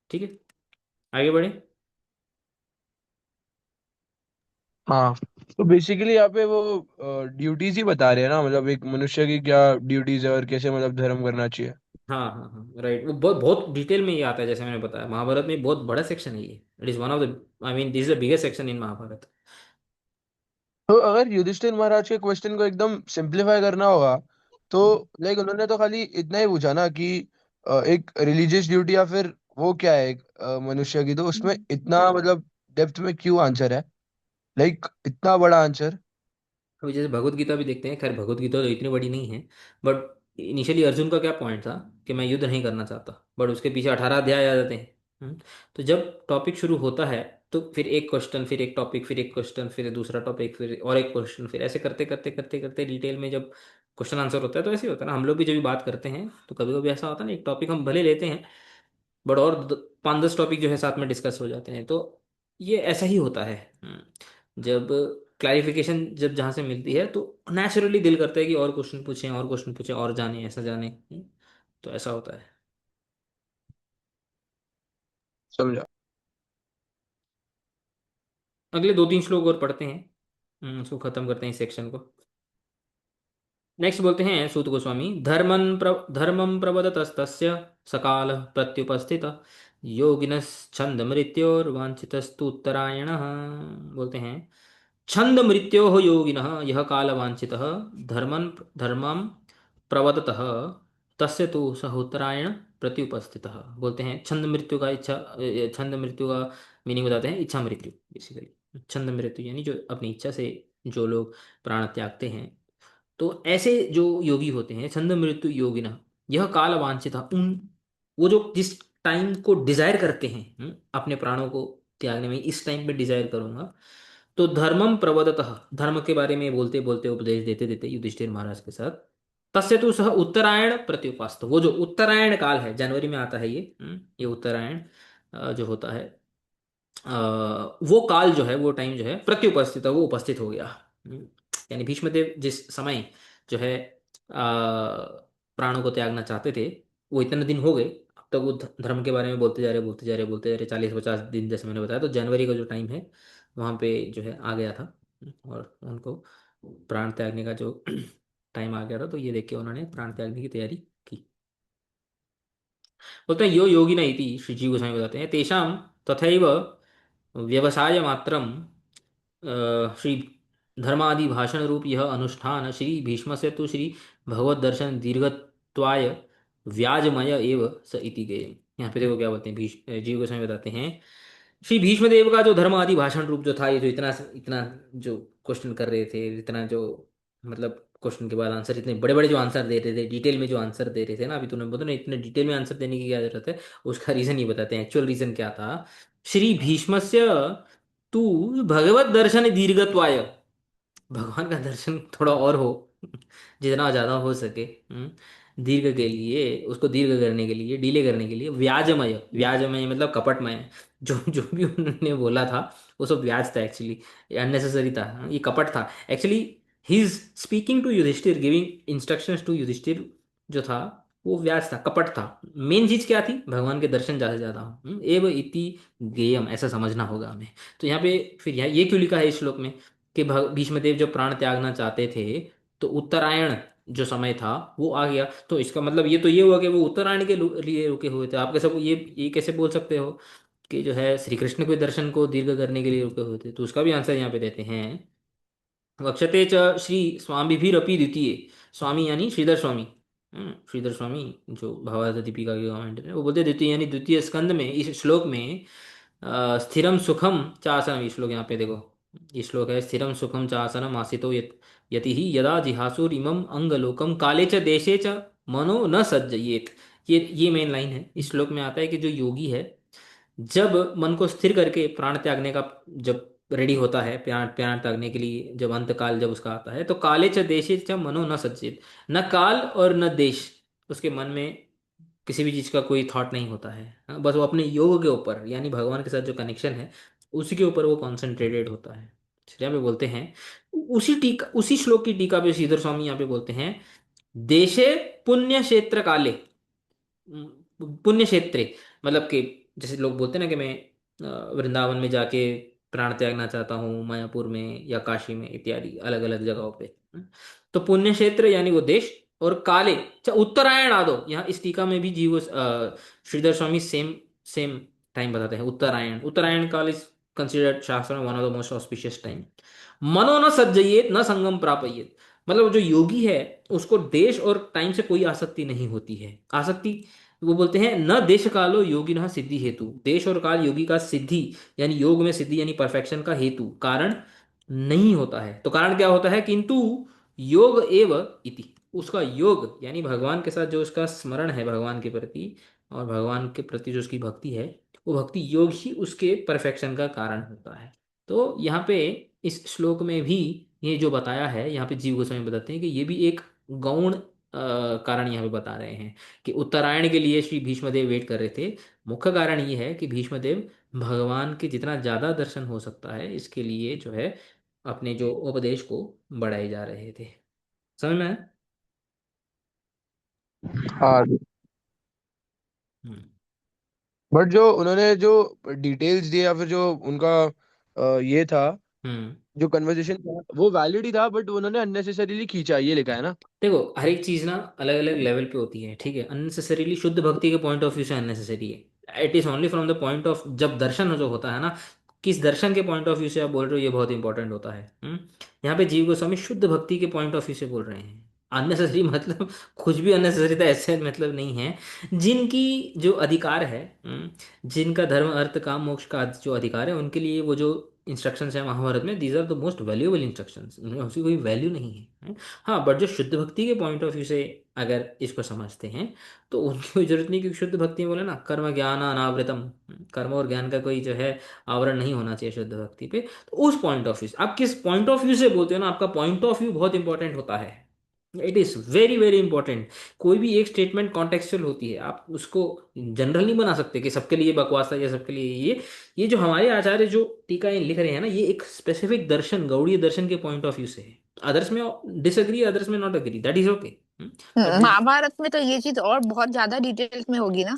ठीक है, आगे बढ़े। हाँ, तो बेसिकली यहाँ पे वो ड्यूटीज ही बता रहे हैं ना, मतलब एक मनुष्य की क्या ड्यूटीज है और कैसे मतलब धर्म करना चाहिए। हाँ हाँ हाँ, राइट। वो बहुत बहुत डिटेल में ये आता है, जैसे मैंने बताया महाभारत में बहुत बड़ा सेक्शन है ये। It is one of the, I mean this is the biggest section in Mahabharata. तो अगर युधिष्ठिर महाराज के क्वेश्चन को एकदम सिंप्लीफाई करना होगा, तो लाइक उन्होंने तो खाली इतना ही पूछा ना कि एक रिलीजियस ड्यूटी या फिर वो क्या है एक मनुष्य की, तो उसमें इतना मतलब डेप्थ में क्यों आंसर है, लाइक इतना बड़ा आंसर। अभी जैसे भगवत गीता भी देखते हैं, खैर भगवत गीता तो इतनी बड़ी नहीं है, बट इनिशियली अर्जुन का क्या पॉइंट था कि मैं युद्ध नहीं करना चाहता, बट उसके पीछे 18 अध्याय आ जाते हैं। तो जब टॉपिक शुरू होता है तो फिर एक क्वेश्चन, फिर एक टॉपिक, फिर एक क्वेश्चन, फिर दूसरा टॉपिक, फिर और एक क्वेश्चन, फिर ऐसे करते करते करते करते डिटेल में जब क्वेश्चन आंसर होता है तो ऐसे ही होता है ना। हम लोग भी जब भी बात करते हैं तो कभी कभी ऐसा होता है ना, एक टॉपिक हम भले लेते हैं बट और 5-10 टॉपिक जो है साथ में डिस्कस हो जाते हैं। तो ये ऐसा ही होता है। जब क्लैरिफिकेशन जब जहाँ से मिलती है तो नेचुरली दिल करता है कि और क्वेश्चन पूछें, और क्वेश्चन पूछें, और जाने, ऐसा जाने। तो ऐसा होता है। समझा। अगले 2-3 श्लोक और पढ़ते हैं, उसको खत्म करते हैं इस सेक्शन को। नेक्स्ट बोलते हैं सूत गोस्वामी, धर्मं प्रवदतस्तस्य सकाल प्रत्युपस्थित योगिनश्छंद मृत्योर्वांछितस्तु उत्तरायणः। बोलते हैं छंद मृत्यो योगिनः यह काल वांछितः धर्मं प्रवदतः तस्य तो सह उत्तरायण प्रत्युपस्थितः। बोलते हैं छंद मृत्यु का इच्छा, छंद मृत्यु का मीनिंग बताते हैं इच्छा मृत्यु बेसिकली। छंद मृत्यु यानी जो अपनी इच्छा से जो लोग प्राण त्यागते हैं। तो ऐसे जो योगी होते हैं छंद मृत्यु योगिना, यह काल वांछित, उन वो जो जिस टाइम को डिजायर करते हैं, अपने प्राणों को त्यागने में, इस टाइम पे डिजायर करूंगा। तो धर्मम प्रवदतः, धर्म के बारे में बोलते बोलते उपदेश देते देते युधिष्ठिर महाराज के साथ, तस्य तो सह उत्तरायण प्रत्युपास्त, वो जो उत्तरायण काल है, जनवरी में आता है ये उत्तरायण जो होता है, वो काल जो है, वो टाइम जो है प्रत्युपस्थित है, वो उपस्थित हो गया। यानी भीष्मदेव जिस समय जो है प्राणों को त्यागना चाहते थे, वो इतने दिन हो गए। अब तक वो धर्म के बारे में बोलते जा रहे, बोलते जा रहे, बोलते जा रहे, 40-50 दिन जैसे मैंने बताया। तो जनवरी का जो टाइम है वहाँ पे जो है आ गया था, और उनको प्राण त्यागने का जो टाइम आ गया था। तो ये देख के उन्होंने प्राण त्यागने की तैयारी की। बोलते हैं यो योगिन इति, श्री जीव गोस्वामी बताते हैं, तेषाम तथैव व्यवसाय मात्रम श्री धर्मादि भाषण रूप यह अनुष्ठान श्री भीष्म से तो श्री भगवत दर्शन दीर्घत्वाय व्याजमय एव स इति गए। यहाँ पे देखो क्या बोलते हैं, जीव गोस्वामी बताते हैं श्री भीष्मदेव का जो धर्म आदि भाषण रूप जो था, ये जो इतना इतना जो क्वेश्चन कर रहे थे, इतना जो मतलब क्वेश्चन के बाद आंसर, इतने बड़े बड़े जो आंसर दे रहे थे, डिटेल में जो आंसर दे रहे थे ना, अभी तूने बोला ना इतने डिटेल में आंसर देने की क्या जरूरत है, उसका रीजन ही बताते हैं। एक्चुअल रीजन क्या था? श्री भीष्मस्य तू भगवत दर्शन दीर्घत्वाय, भगवान का दर्शन थोड़ा और हो, जितना ज़्यादा हो सके, दीर्घ के लिए, उसको दीर्घ करने के लिए, डिले करने के लिए, व्याजमय, व्याजमय मतलब कपटमय, जो जो भी उन्होंने बोला था वो सब व्याज था एक्चुअली, अननेसेसरी था, ये कपट था actually. He is speaking to Yudhishthira, giving instructions to Yudhishthira जो था, वो व्याज था, कपट था। मेन चीज क्या थी? भगवान के दर्शन ज्यादा से ज्यादा हो। एव इति गेयम, ऐसा समझना होगा हमें। तो यहाँ पे फिर यहाँ ये क्यों लिखा है इस श्लोक में कि भीष्म देव जब प्राण त्यागना चाहते थे तो उत्तरायण जो समय था वो आ गया। तो इसका मतलब ये तो ये हुआ कि वो उत्तरायण के लिए रुके हुए थे। आप कैसे ये कैसे बोल सकते हो कि जो है श्री कृष्ण के दर्शन को दीर्घ करने के लिए रुके हुए थे? तो उसका भी आंसर यहाँ पे देते हैं। वक्षते च श्री स्वामीभिरपि द्वितीय, स्वामी यानी श्रीधर स्वामी। श्रीधर स्वामी जो भावार्थ दीपिका के कमेंट है, वो बोलते हैं द्वितीय यानी द्वितीय स्कंद में इस श्लोक में स्थिरम सुखम चासनम, ये श्लोक यहाँ पे देखो, ये श्लोक है स्थिरम सुखम चासनम आसितो यति ही यदा जिहासुर इमम अंगलोकम काले च देशे च मनो न सज्जयेत। ये मेन लाइन है इस श्लोक में। आता है कि जो योगी है जब मन को स्थिर करके प्राण त्यागने का, जब रेडी होता है प्राण प्राण त्यागने के लिए, जब अंत काल जब उसका आता है, तो काले च देशे च मनो न सचेत, न काल और न देश उसके मन में किसी भी चीज का कोई थॉट नहीं होता है। हाँ, बस वो अपने योग के ऊपर यानी भगवान के साथ जो कनेक्शन है उसी के ऊपर वो कॉन्सेंट्रेटेड होता है। इसलिए यहाँ पे बोलते हैं, उसी श्लोक की टीका पे श्रीधर स्वामी यहाँ पे बोलते हैं, देशे पुण्य क्षेत्र काले, पुण्य क्षेत्रे, मतलब कि जैसे लोग बोलते हैं ना कि मैं वृंदावन में जाके प्राण त्यागना चाहता हूँ, मायापुर में या काशी में इत्यादि अलग अलग जगहों पे। तो पुण्य क्षेत्र यानी वो देश, और काले उत्तरायण आदो, यहाँ इस टीका में भी जीव Shridhar Swami same same time बताते हैं। उत्तरायण, उत्तरायण काल इज कंसिडर्ड शास्त्र में one of the most auspicious time. मनो न सज्जयेत न संगम प्रापयेत, मतलब जो योगी है उसको देश और टाइम से कोई आसक्ति नहीं होती है। आसक्ति, वो बोलते हैं न देश कालो योगी न सिद्धि हेतु, देश और काल योगी का सिद्धि यानी योग में सिद्धि यानी परफेक्शन का हेतु कारण नहीं होता है। तो कारण क्या होता है? किंतु योग एव इति, उसका योग यानी भगवान के साथ जो उसका स्मरण है भगवान के प्रति, और भगवान के प्रति जो उसकी भक्ति है, वो भक्ति योग ही उसके परफेक्शन का कारण होता है। तो यहाँ पे इस श्लोक में भी ये जो बताया है, यहाँ पे जीव गोस्वामी बताते हैं कि ये भी एक गौण कारण यहाँ पे बता रहे हैं कि उत्तरायण के लिए श्री भीष्मदेव वेट कर रहे थे। मुख्य कारण ये है कि भीष्मदेव भगवान के जितना ज्यादा दर्शन हो सकता है इसके लिए जो है अपने जो उपदेश को बढ़ाए जा रहे थे। समझ में आया? हाँ। हम्म। बट जो उन्होंने जो डिटेल्स दिए या फिर जो उनका ये था, हम्म। जो कन्वर्सेशन था वो वैलिड ही था, बट उन्होंने अननेसेसरीली खींचा, ये लिखा है ना। देखो हर एक चीज ना अलग अलग लेवल पे होती है, ठीक है? अननेसेसरीली शुद्ध भक्ति के पॉइंट ऑफ व्यू से अननेसेसरी है। It is only from the point of जब दर्शन जो होता है ना, किस दर्शन के पॉइंट ऑफ व्यू से आप बोल रहे हो, ये बहुत इंपॉर्टेंट होता है। यहाँ पे जीव गोस्वामी शुद्ध भक्ति के पॉइंट ऑफ व्यू से बोल रहे हैं। अननेसेसरी मतलब कुछ भी अननेसेसरी था ऐसे मतलब नहीं है। जिनकी जो अधिकार है, जिनका धर्म अर्थ काम मोक्ष का जो अधिकार है, उनके लिए वो जो इंस्ट्रक्शंस है महाभारत में, these are the most valuable instructions, उनमें उसकी कोई वैल्यू नहीं है। हाँ, बट जो शुद्ध भक्ति के पॉइंट ऑफ व्यू से अगर इसको समझते हैं तो उनकी कोई जरूरत नहीं, क्योंकि शुद्ध भक्ति में बोले ना कर्म ज्ञान अनावृतम, कर्म और ज्ञान का कोई जो है आवरण नहीं होना चाहिए शुद्ध भक्ति पे। तो उस पॉइंट ऑफ व्यू से आप किस पॉइंट ऑफ व्यू से बोलते हो ना, आपका पॉइंट ऑफ व्यू बहुत इंपॉर्टेंट होता है। It is very very important. कोई भी एक स्टेटमेंट कॉन्टेक्चुअल होती है, आप उसको जनरल नहीं बना सकते कि सबके लिए बकवास है या सबके लिए ये जो हमारे आचार्य जो टीकाएं लिख रहे हैं ना, ये एक स्पेसिफिक दर्शन गौड़ीय दर्शन के पॉइंट ऑफ व्यू से है। Others may disagree, others may not agree, that is okay. But Mahabharata में तो ये चीज और बहुत ज्यादा डिटेल्स में होगी ना।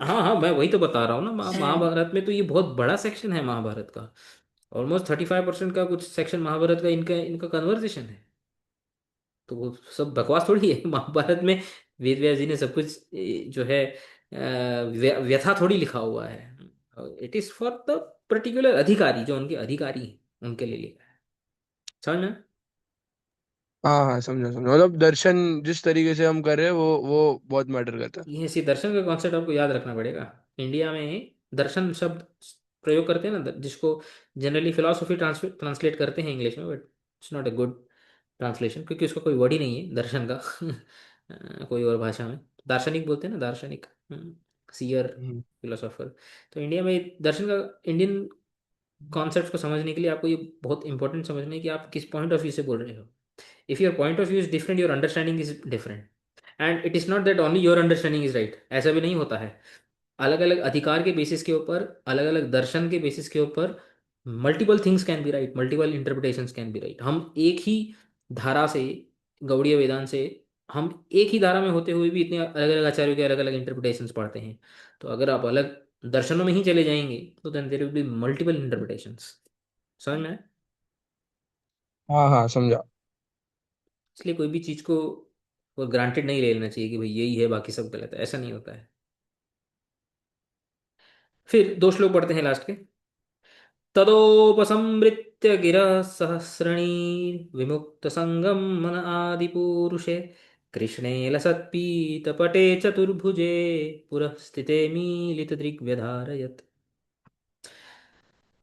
हाँ हाँ, मैं वही तो बता रहा हूँ ना, हम्म। महाभारत में तो ये बहुत बड़ा सेक्शन है महाभारत का। ऑलमोस्ट 35% का कुछ सेक्शन महाभारत का इनका इनका कन्वर्सेशन है। तो वो सब बकवास थोड़ी है महाभारत में। वेद व्यास जी ने सब कुछ जो है व्यथा थोड़ी लिखा हुआ है। It is for the particular अधिकारी, जो उनके अधिकारी हैं उनके लिए लिखा है। समझ में? हाँ हाँ, समझा समझा, मतलब दर्शन जिस तरीके से हम कर रहे हैं वो बहुत मैटर करता है। ये इसी दर्शन का कॉन्सेप्ट आपको याद रखना पड़ेगा। इंडिया में दर्शन शब्द प्रयोग करते हैं ना, जिसको जनरली फिलोसफी ट्रांसलेट करते हैं इंग्लिश में, but it's not a good translation, क्योंकि उसका कोई वर्ड ही नहीं है दर्शन का कोई और भाषा में दार्शनिक बोलते हैं ना, दार्शनिक, सीयर, हम्म। फिलोसोफर। तो इंडिया में दर्शन का इंडियन कॉन्सेप्ट को समझने के लिए आपको ये बहुत इंपॉर्टेंट समझना है कि आप किस पॉइंट ऑफ व्यू से बोल रहे हो। If your point of view is different, your understanding is different. And it is not that only your understanding is right, ऐसा भी नहीं होता है। अलग अलग अधिकार के बेसिस के ऊपर, अलग अलग दर्शन के बेसिस के ऊपर multiple things can be right, multiple interpretations can be right. हम एक ही धारा से, गौड़ीय वेदांत से हम एक ही धारा में होते हुए भी इतने अलग अलग आचार्यों के अलग अलग इंटरप्रिटेशंस पढ़ते हैं। तो अगर आप अलग दर्शनों में ही चले जाएंगे तो then there will be multiple interpretations. समझ में आया? हाँ हाँ, समझा। इसलिए कोई भी चीज को वो ग्रांटेड नहीं ले लेना चाहिए कि भाई यही है बाकी सब गलत है, ऐसा नहीं होता है। फिर दो श्लोक पढ़ते हैं लास्ट के। तदोपसंवृत्य गिरः सहस्रणी विमुक्त संगम मन आदि पुरुषे कृष्णे लसत्पीतपटे चतुर्भुजे पुरः स्थिते मीलित दृग्व्यधारयत्।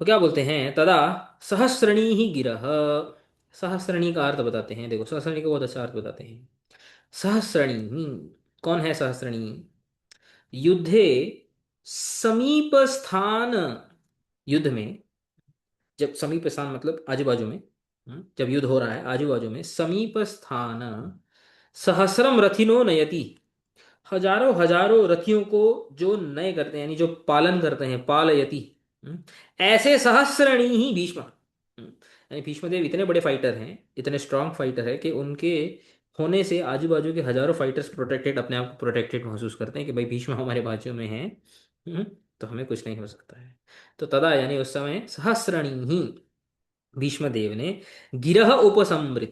तो क्या बोलते हैं, तदा सहस्रणी ही गिरः। सहस्रणी का अर्थ बताते हैं, देखो सहस्रणी का बहुत अच्छा अर्थ बताते हैं। सहस्रणी, कौन है सहस्रणी? युद्धे समीप स्थान, युद्ध में, जब समीप स्थान मतलब आजू बाजू में, जब युद्ध हो रहा है आजू बाजू में, समीप स्थान सहस्रम रथिनो नयति, हजारों हजारों रथियों को जो नय करते हैं, यानी जो पालन करते हैं, पालयति। हम्म, ऐसे सहस्रणी ही भीष्म। यानी भीष्मदेव इतने बड़े फाइटर हैं, इतने स्ट्रांग फाइटर है कि उनके होने से आजू बाजू के हजारों फाइटर्स प्रोटेक्टेड, अपने आप को प्रोटेक्टेड महसूस करते हैं कि भाई भीष्म हमारे बाजू में है। तो हमें कुछ नहीं हो सकता है। तो तदा यानी उस समय सहस्रणी ही भीष्मदेव ने गिरह उपसंमृत,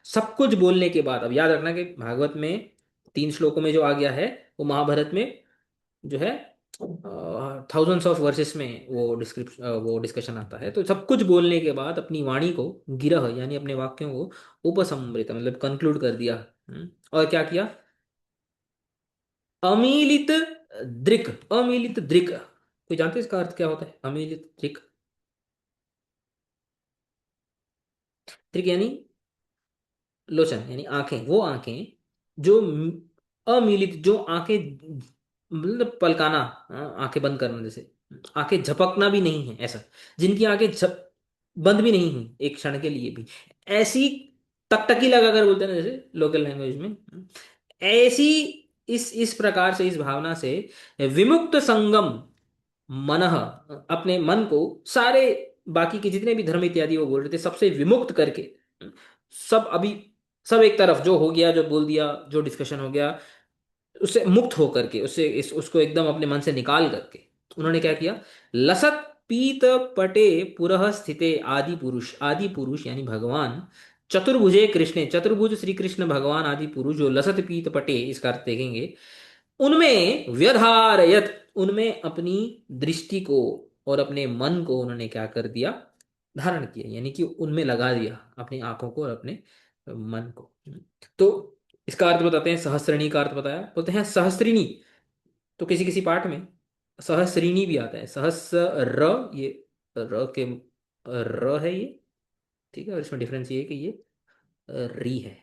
सब कुछ बोलने के बाद, अब याद रखना कि भागवत में 3 श्लोकों में जो आ गया है वो महाभारत में जो है थाउजेंड्स ऑफ वर्सेस में वो डिस्क्रिप्शन, वो डिस्कशन आता है। तो सब कुछ बोलने के बाद अपनी वाणी को, गिरह यानी अपने वाक्यों को, उपसंमृत मतलब कंक्लूड कर दिया। और क्या किया? अमीलित दृक, अमीलित दृक, कोई जानते हैं इसका अर्थ क्या होता है? अमीलित दृक, दृक यानी लोचन, यानी आंखें, वो आंखें जो अमीलित, जो आंखें मतलब पलकाना, आंखें बंद करना, जैसे आंखें झपकना भी नहीं है ऐसा, जिनकी आंखें झप बंद भी नहीं हुई एक क्षण के लिए भी, ऐसी टकटकी लगाकर बोलते हैं ना जैसे लोकल लैंग्वेज में, ऐसी, इस प्रकार से, इस भावना से विमुक्त संगम मनः, अपने मन को सारे बाकी के जितने भी धर्म इत्यादि वो बोल रहे थे सबसे विमुक्त करके, सब अभी, सब एक तरफ जो हो गया, जो बोल दिया, जो डिस्कशन हो गया, उससे मुक्त होकर के, उससे उसको एकदम अपने मन से निकाल करके उन्होंने क्या किया? लसत पीत पटे पुरः स्थिते आदि पुरुष, आदि पुरुष यानी भगवान, चतुर्भुजे कृष्ण, चतुर्भुज श्री कृष्ण भगवान आदि पुरुष जो लसत पीत पटे, इसका अर्थ देखेंगे, उनमें व्यधारयत, उनमें अपनी दृष्टि को और अपने मन को उन्होंने क्या कर दिया? धारण किया, यानी कि उनमें लगा दिया अपनी आंखों को और अपने मन को। तो इसका अर्थ बताते हैं, सहस्रणी का अर्थ बताया, बोलते हैं सहस्रिणी। तो किसी किसी पाठ में सहस्रिणी भी आता है, सहस्र, ये र के र है ये, ठीक है, और इसमें डिफरेंस ये है कि ये री है।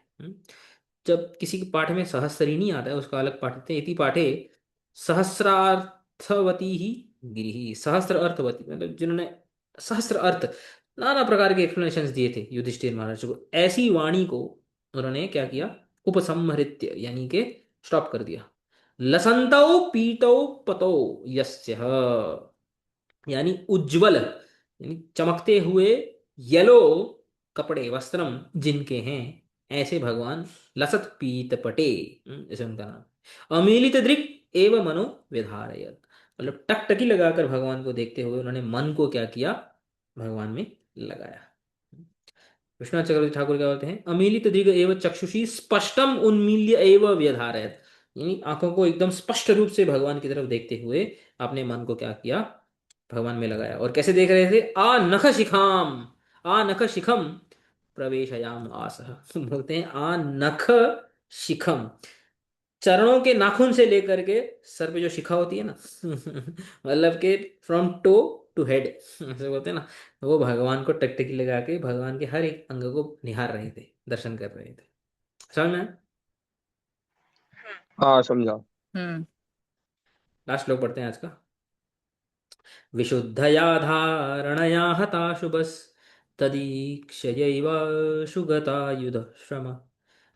जब किसी के पाठ में सहस्रिणी आता है उसका अलग पाठ देते हैं, इति पाठे सहस्रार्थवती ही गिरी, सहस्त्र अर्थवती मतलब जिन्होंने सहस्त्र अर्थ, नाना प्रकार के एक्सप्लेनेशंस दिए थे युधिष्ठिर महाराज को, ऐसी वाणी को उन्होंने क्या किया? उपसंहृत्य यानी कि स्टॉप कर दिया। लसंतौ पीतौ पतौ यस्य, यानी उज्जवल, यानी चमकते हुए येलो कपड़े, वस्त्रम जिनके हैं, ऐसे भगवान लसत पीत पटे, ऐसे उनका नाम। अमीलित दृक् एवं मनो विधारयत, मतलब टकटकी लगाकर भगवान को देखते हुए उन्होंने मन को क्या किया? भगवान में लगाया। विश्वनाथ चक्रवर्ती ठाकुर क्या बोलते हैं? अमीलित दृग एवं चक्षुषी स्पष्टम उन्मील्य एवं व्यधारयत, यानी आंखों को एकदम स्पष्ट रूप से भगवान की तरफ देखते हुए अपने मन को क्या किया? भगवान में लगाया। और कैसे देख रहे थे? आ नख शिखाम, आ नख शिखम प्रवेशयाम आस, बोलते हैं आ नख शिखम, चरणों के नाखून से लेकर के सर पे जो शिखा होती है ना, मतलब के फ्रॉम टो टू हेड, ऐसे बोलते हैं ना, वो भगवान को टकटकी लगा के भगवान के हर एक अंग को निहार रहे थे, दर्शन कर रहे थे। समझ में? हाँ, समझा। हम्म। लास्ट लोग पढ़ते हैं आज का। विशुद्धया धारणया हताशुभस्तदीक्षयैवाशुगतायुध श्रम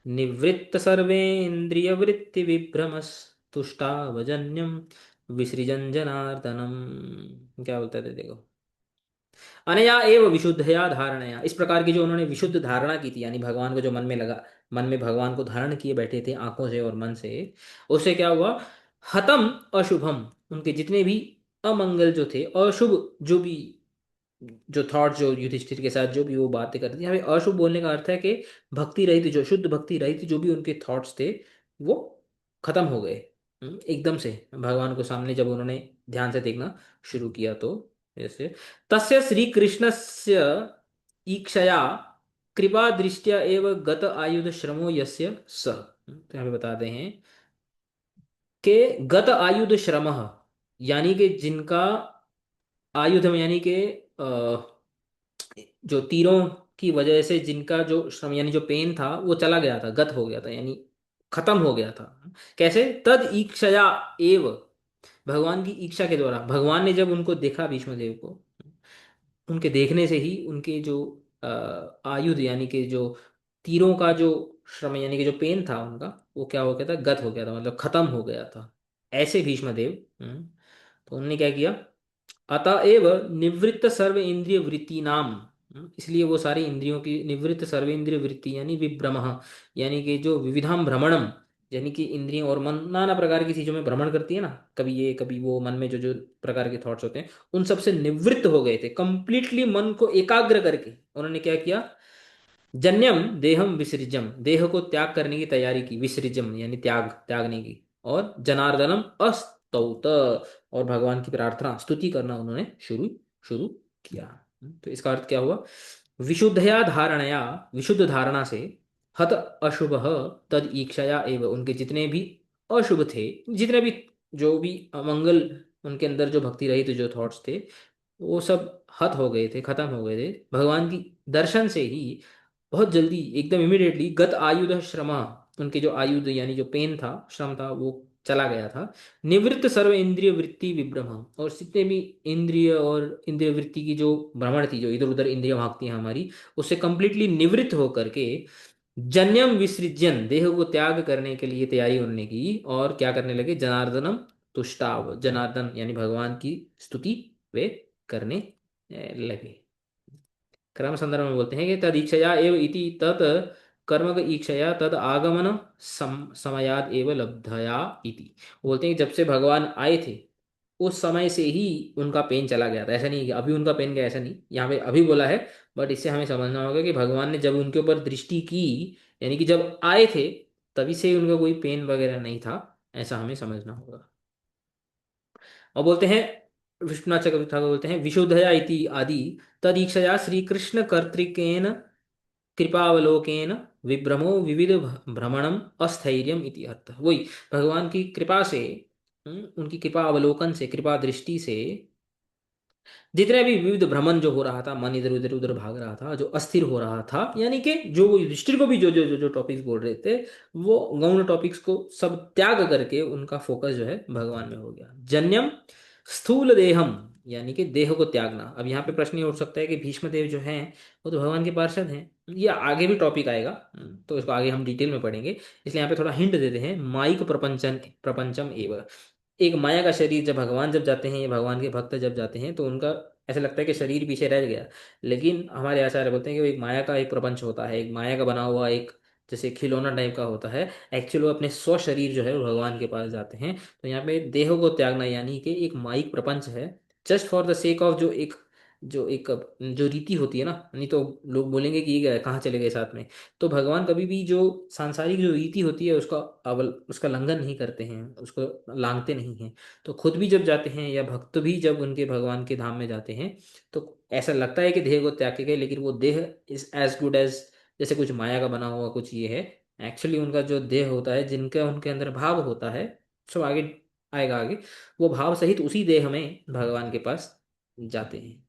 निवृत्त सर्वेन्द्रियवृत्तिविभ्रमस्तुष्टावजन्यम विसृजन जनार्दनम। क्या बोलते थे देखो, अनया एव विशुद्धया धारणया, इस प्रकार की जो उन्होंने विशुद्ध धारणा की थी, यानी भगवान को जो मन में लगा, मन में भगवान को धारण किए बैठे थे आंखों से और मन से, उससे क्या हुआ, हतम अशुभम, उनके जितने भी अमंगल जो थे, अशुभ जो भी जो थॉट, जो युधिष्ठिर के साथ जो भी वो बातें करती थी, यहाँ पे अशुभ बोलने का अर्थ है कि भक्ति रहित, जो शुद्ध भक्ति रहित जो भी उनके थॉट्स थे वो खत्म हो गए। एकदम से भगवान को सामने जब उन्होंने ध्यान से देखना शुरू किया तो जैसे, तस्य श्री कृष्णस्य ईक्षया कृपा दृष्टिया एवं गत आयुध श्रमो यस्य स, तो यहाँ पे बताते हैं कि गत आयुध श्रम, यानी कि जिनका आयुध में, यानी कि जो तीरों की वजह से जिनका जो श्रम यानी जो पेन था वो चला गया था, गत हो गया था, यानी खत्म हो गया था। कैसे, तद ईक्षया एव, भगवान की इच्छा के द्वारा, भगवान ने जब उनको देखा भीष्म देव को, उनके देखने से ही उनके जो आयुध यानी कि जो तीरों का जो श्रम यानी कि जो पेन था उनका, वो क्या हो गया था, गत हो गया था, मतलब खत्म हो गया था। ऐसे भीष्म देव, तो उन्होंने क्या किया, अतएव निवृत्त सर्व इंद्रिय वृत्ति नाम, इसलिए वो सारी इंद्रियों की निवृत्त सर्व इंद्रिय वृत्ति यानी विभ्रम, यानी कि जो विविधाम भ्रमणम, यानी कि इंद्रियों और मन नाना प्रकार की चीजों में भ्रमण करती है ना, कभी ये कभी वो, मन में जो जो प्रकार के थॉट्स होते हैं उन सब से निवृत्त हो गए थे, कंप्लीटली मन को एकाग्र करके उन्होंने क्या किया, जन्यम देहम विसृजम, देह को त्याग करने की तैयारी की, विसृजम यानी त्यागने की, और जनार्दनम अस्तौत, और भगवान की प्रार्थना स्तुति करना उन्होंने शुरू शुरू किया। तो इसका अर्थ क्या हुआ, विशुद्धया धारणया, विशुद्ध धारणा से, हत अशुभ तद ईक्षया एव, उनके जितने भी अशुभ थे, जितने भी जो भी अमंगल उनके अंदर जो भक्ति रहित जो थॉट्स थे वो सब हत हो गए थे, खत्म हो गए थे भगवान की दर्शन से ही। बहुत जल्दी एकदम इमिडिएटली गत आयुध श्रमा, उनके जो आयुध यानी जो पेन था, श्रम था, वो चला गया था। निवृत्त सर्व इंद्रिय वृत्ति विभ्रम, और जितने भी इंद्रिय और इंद्रिय वृत्ति की जो भ्रमण थी, जो इधर उधर इंद्रिय भागती हैं हमारी, उससे कंप्लीटली निवृत्त होकर के जन्यम विसृजन, देह को त्याग करने के लिए तैयारी उन्होंने की, और क्या करने लगे, जनार्दनम तुष्टाव, जनार्दन यानी भगवान की स्तुति वे करने लगे। क्रम संदर्भ में बोलते हैं कि तद इच्छया एव इति तत् कर्म ईक्षया तद आगमन समयाद एव लब्धया इति, बोलते हैं कि जब से भगवान आए थे उस समय से ही उनका पेन चला गया था, ऐसा नहीं कि अभी उनका पेन गया, ऐसा नहीं, यहाँ पे अभी बोला है, बट इससे हमें समझना होगा कि भगवान ने जब उनके ऊपर दृष्टि की, यानी कि जब आए थे तभी से ही उनका कोई पेन वगैरह नहीं था, ऐसा हमें समझना होगा। और बोलते हैं, विश्वनाथ चक्रवर्ती ठाकुर बोलते हैं, विशुद्धया इति आदि तदीक्षया श्री कृष्ण कर्तृकेन कृपावलोकेन विभ्रमो विविध भ्रमणम अस्थैर्यम इति अर्थ, वही भगवान की कृपा से, उनकी कृपा अवलोकन से, कृपा दृष्टि से जितने भी विविध भ्रमण जो हो रहा था, मन इधर उधर उधर भाग रहा था, जो अस्थिर हो रहा था, यानी कि जो वो युधिष्ठिर को भी जो जो जो जो टॉपिक्स बोल रहे थे, वो गौण टॉपिक्स को सब त्याग करके उनका फोकस जो है भगवान में हो गया। जन्यम स्थूल देहम, यानी कि देह को त्यागना। अब यहाँ पे प्रश्न ये उठ सकता है कि भीष्म देव जो हैं वो तो भगवान के पार्षद हैं, ये आगे भी टॉपिक आएगा, तो इसको आगे हम डिटेल में पढ़ेंगे, इसलिए यहाँ पे थोड़ा हिंट देते हैं। माइक प्रपंचन प्रपंचम एवं, एक माया का शरीर, जब भगवान जब जाते हैं, भगवान के भक्त जब जाते हैं तो उनका ऐसा लगता है कि शरीर पीछे रह गया, लेकिन हमारे आचार्य बोलते हैं कि वो एक माया का एक प्रपंच होता है, एक माया का बना हुआ एक जैसे खिलौना टाइप का होता है। एक्चुअली वो अपने स्व शरीर जो है वो भगवान के पास जाते हैं। तो यहाँ पे देह को त्यागना यानी कि एक माइक प्रपंच है, just for the sake of जो एक जो रीति होती है ना, नहीं तो लोग बोलेंगे कि ये क्या है, कहाँ चले गए साथ में। तो भगवान कभी भी जो सांसारिक जो रीति होती है उसका उसका लंघन नहीं करते हैं, उसको लांघते नहीं हैं। तो खुद भी जब जाते हैं या भक्त भी जब उनके भगवान के धाम में जाते हैं तो ऐसा लगता है कि देह को त्याग के गए, लेकिन वो देह इज एज गुड एज जैसे कुछ माया का बना हुआ कुछ ये है। एक्चुअली उनका जो देह होता है, जिनका उनके अंदर भाव होता है, सब आगे आएगा आगे, वो भाव सहित उसी देह में भगवान के पास जाते हैं।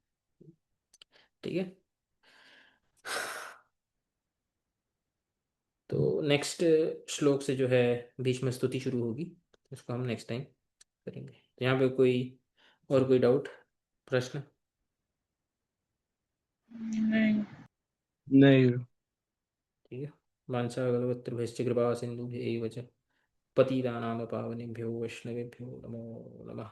ठीक है, तो नेक्स्ट श्लोक से जो है भीष्म स्तुति शुरू होगी, उसको हम नेक्स्ट टाइम करेंगे। तो यहाँ पे कोई और कोई डाउट, प्रश्न? नहीं। नहीं। ठीक है, वाञ्छाकल्पतरुभ्यश्च कृपा सिन्धुभ्यैव च पतितानां पावनेभ्यो वैष्णवेभ्यो नमो नमः।